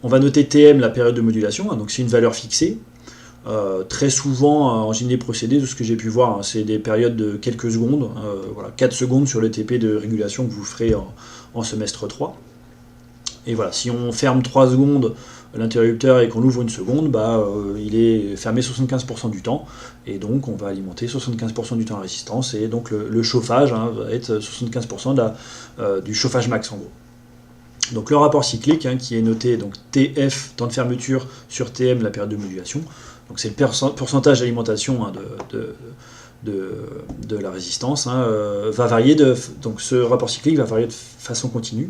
On va noter TM, la période de modulation, donc c'est une valeur fixée. Très souvent en génie des procédés, de ce que j'ai pu voir, c'est des périodes de quelques secondes, 4 secondes sur le TP de régulation que vous ferez en semestre 3. Et voilà, si on ferme 3 secondes l'interrupteur et qu'on l'ouvre une seconde, il est fermé 75% du temps, et donc on va alimenter 75% du temps la résistance, et donc le chauffage va être 75% du chauffage max en gros. Donc le rapport cyclique qui est noté, donc TF, temps de fermeture, sur TM, la période de modulation, donc c'est le pourcentage d'alimentation de la résistance, va varier donc ce rapport cyclique va varier de façon continue,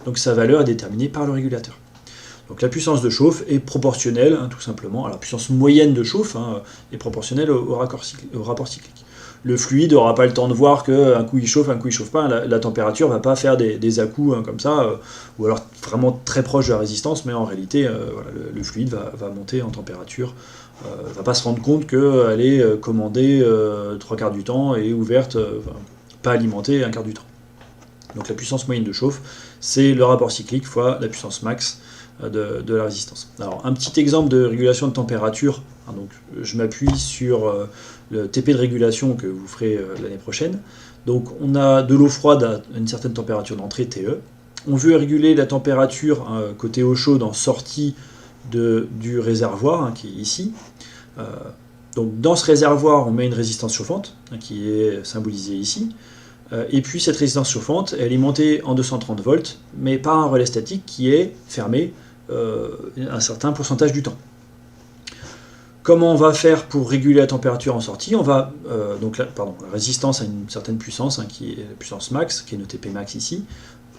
donc sa valeur est déterminée par le régulateur. Donc la puissance de chauffe est proportionnelle, tout simplement, la puissance moyenne de chauffe est proportionnelle au rapport cyclique. Le fluide n'aura pas le temps de voir qu'un coup il chauffe, un coup il chauffe pas, la température ne va pas faire des à-coups comme ça, ou alors vraiment très proche de la résistance, mais en réalité le fluide va monter en température, ne va pas se rendre compte qu'elle est commandée 3/4 du temps et ouverte, pas alimentée 1/4 du temps. Donc la puissance moyenne de chauffe, c'est le rapport cyclique fois la puissance max de la résistance. Alors un petit exemple de régulation de température, donc je m'appuie sur le TP de régulation que vous ferez l'année prochaine. Donc on a de l'eau froide à une certaine température d'entrée, TE. On veut réguler la température côté eau chaude en sortie du réservoir, qui est ici. Donc dans ce réservoir, on met une résistance chauffante, qui est symbolisée ici. Et puis cette résistance chauffante, elle est montée en 230 volts, mais par un relais statique qui est fermé un certain pourcentage du temps. Comment on va faire pour réguler la température en sortie? On va la résistance a une certaine puissance, qui est la puissance max, qui est notée Pmax ici,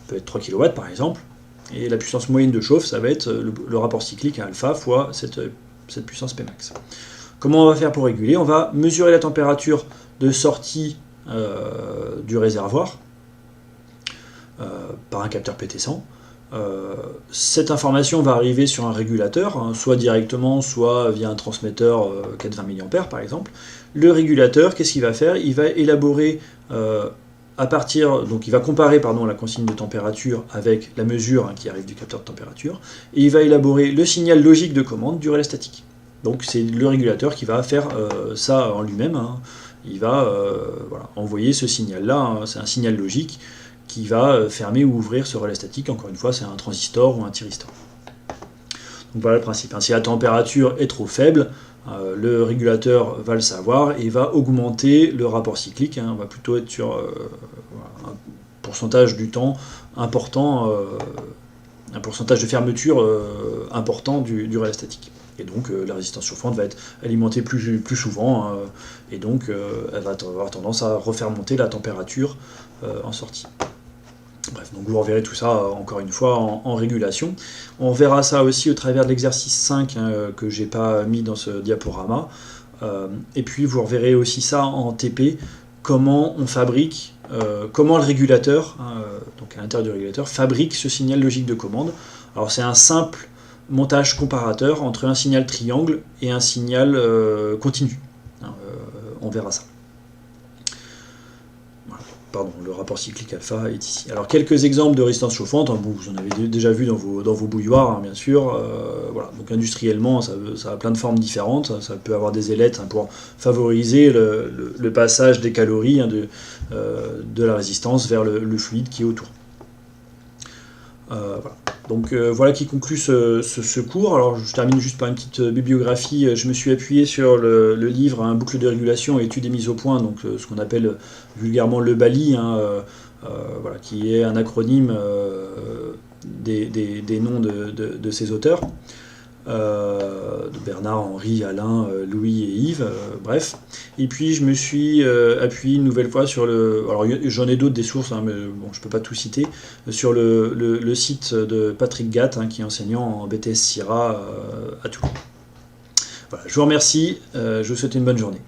peut être 3 kW par exemple, et la puissance moyenne de chauffe, ça va être le rapport cyclique à alpha fois cette puissance Pmax. Comment on va faire pour réguler? On va mesurer la température de sortie du réservoir par un capteur PT100. Cette information va arriver sur un régulateur, soit directement, soit via un transmetteur 420 mA par exemple. Le régulateur, qu'est-ce qu'il va faire? Il va élaborer donc il va comparer la consigne de température avec la mesure qui arrive du capteur de température, et il va élaborer le signal logique de commande du relais statique. Donc c'est le régulateur qui va faire ça en lui-même. il va voilà, envoyer ce signal-là, hein, c'est un signal logique qui va fermer ou ouvrir ce relais statique. Encore une fois, c'est un transistor ou un thyristor. Donc voilà le principe. Si la température est trop faible, le régulateur va le savoir et va augmenter le rapport cyclique. On va plutôt être sur un pourcentage du temps important, un pourcentage de fermeture important du relais statique. Et donc la résistance chauffante va être alimentée plus souvent, et donc elle va avoir tendance à refaire monter la température en sortie. Bref, donc vous reverrez tout ça encore une fois en régulation. On verra ça aussi au travers de l'exercice 5 que j'ai pas mis dans ce diaporama. Et puis vous reverrez aussi ça en TP, comment on fabrique, comment le régulateur, donc à l'intérieur du régulateur, fabrique ce signal logique de commande. Alors c'est un simple montage comparateur entre un signal triangle et un signal continu. On verra ça. Pardon, le rapport cyclique alpha est ici. Alors quelques exemples de résistance chauffante, hein, vous en avez déjà vu dans vos bouilloires, hein, bien sûr. Voilà. Donc industriellement, ça a plein de formes différentes. Ça peut avoir des ailettes, hein, pour favoriser le passage des calories, hein, de la résistance vers le fluide qui est autour. Voilà. Donc voilà qui conclut ce cours. Alors je termine juste par une petite bibliographie. Je me suis appuyé sur le livre, hein, Boucle de régulation, études et mise au point, donc ce qu'on appelle vulgairement le BALI, hein, voilà, qui est un acronyme des noms de ces auteurs. De Bernard, Henri, Alain, Louis et Yves, bref. Et puis je me suis appuyé une nouvelle fois sur alors j'en ai d'autres des sources, hein, mais bon, je peux pas tout citer, sur le site de Patrick Gatt, hein, qui est enseignant en BTS Sira à Toulon. Voilà, je vous remercie, je vous souhaite une bonne journée.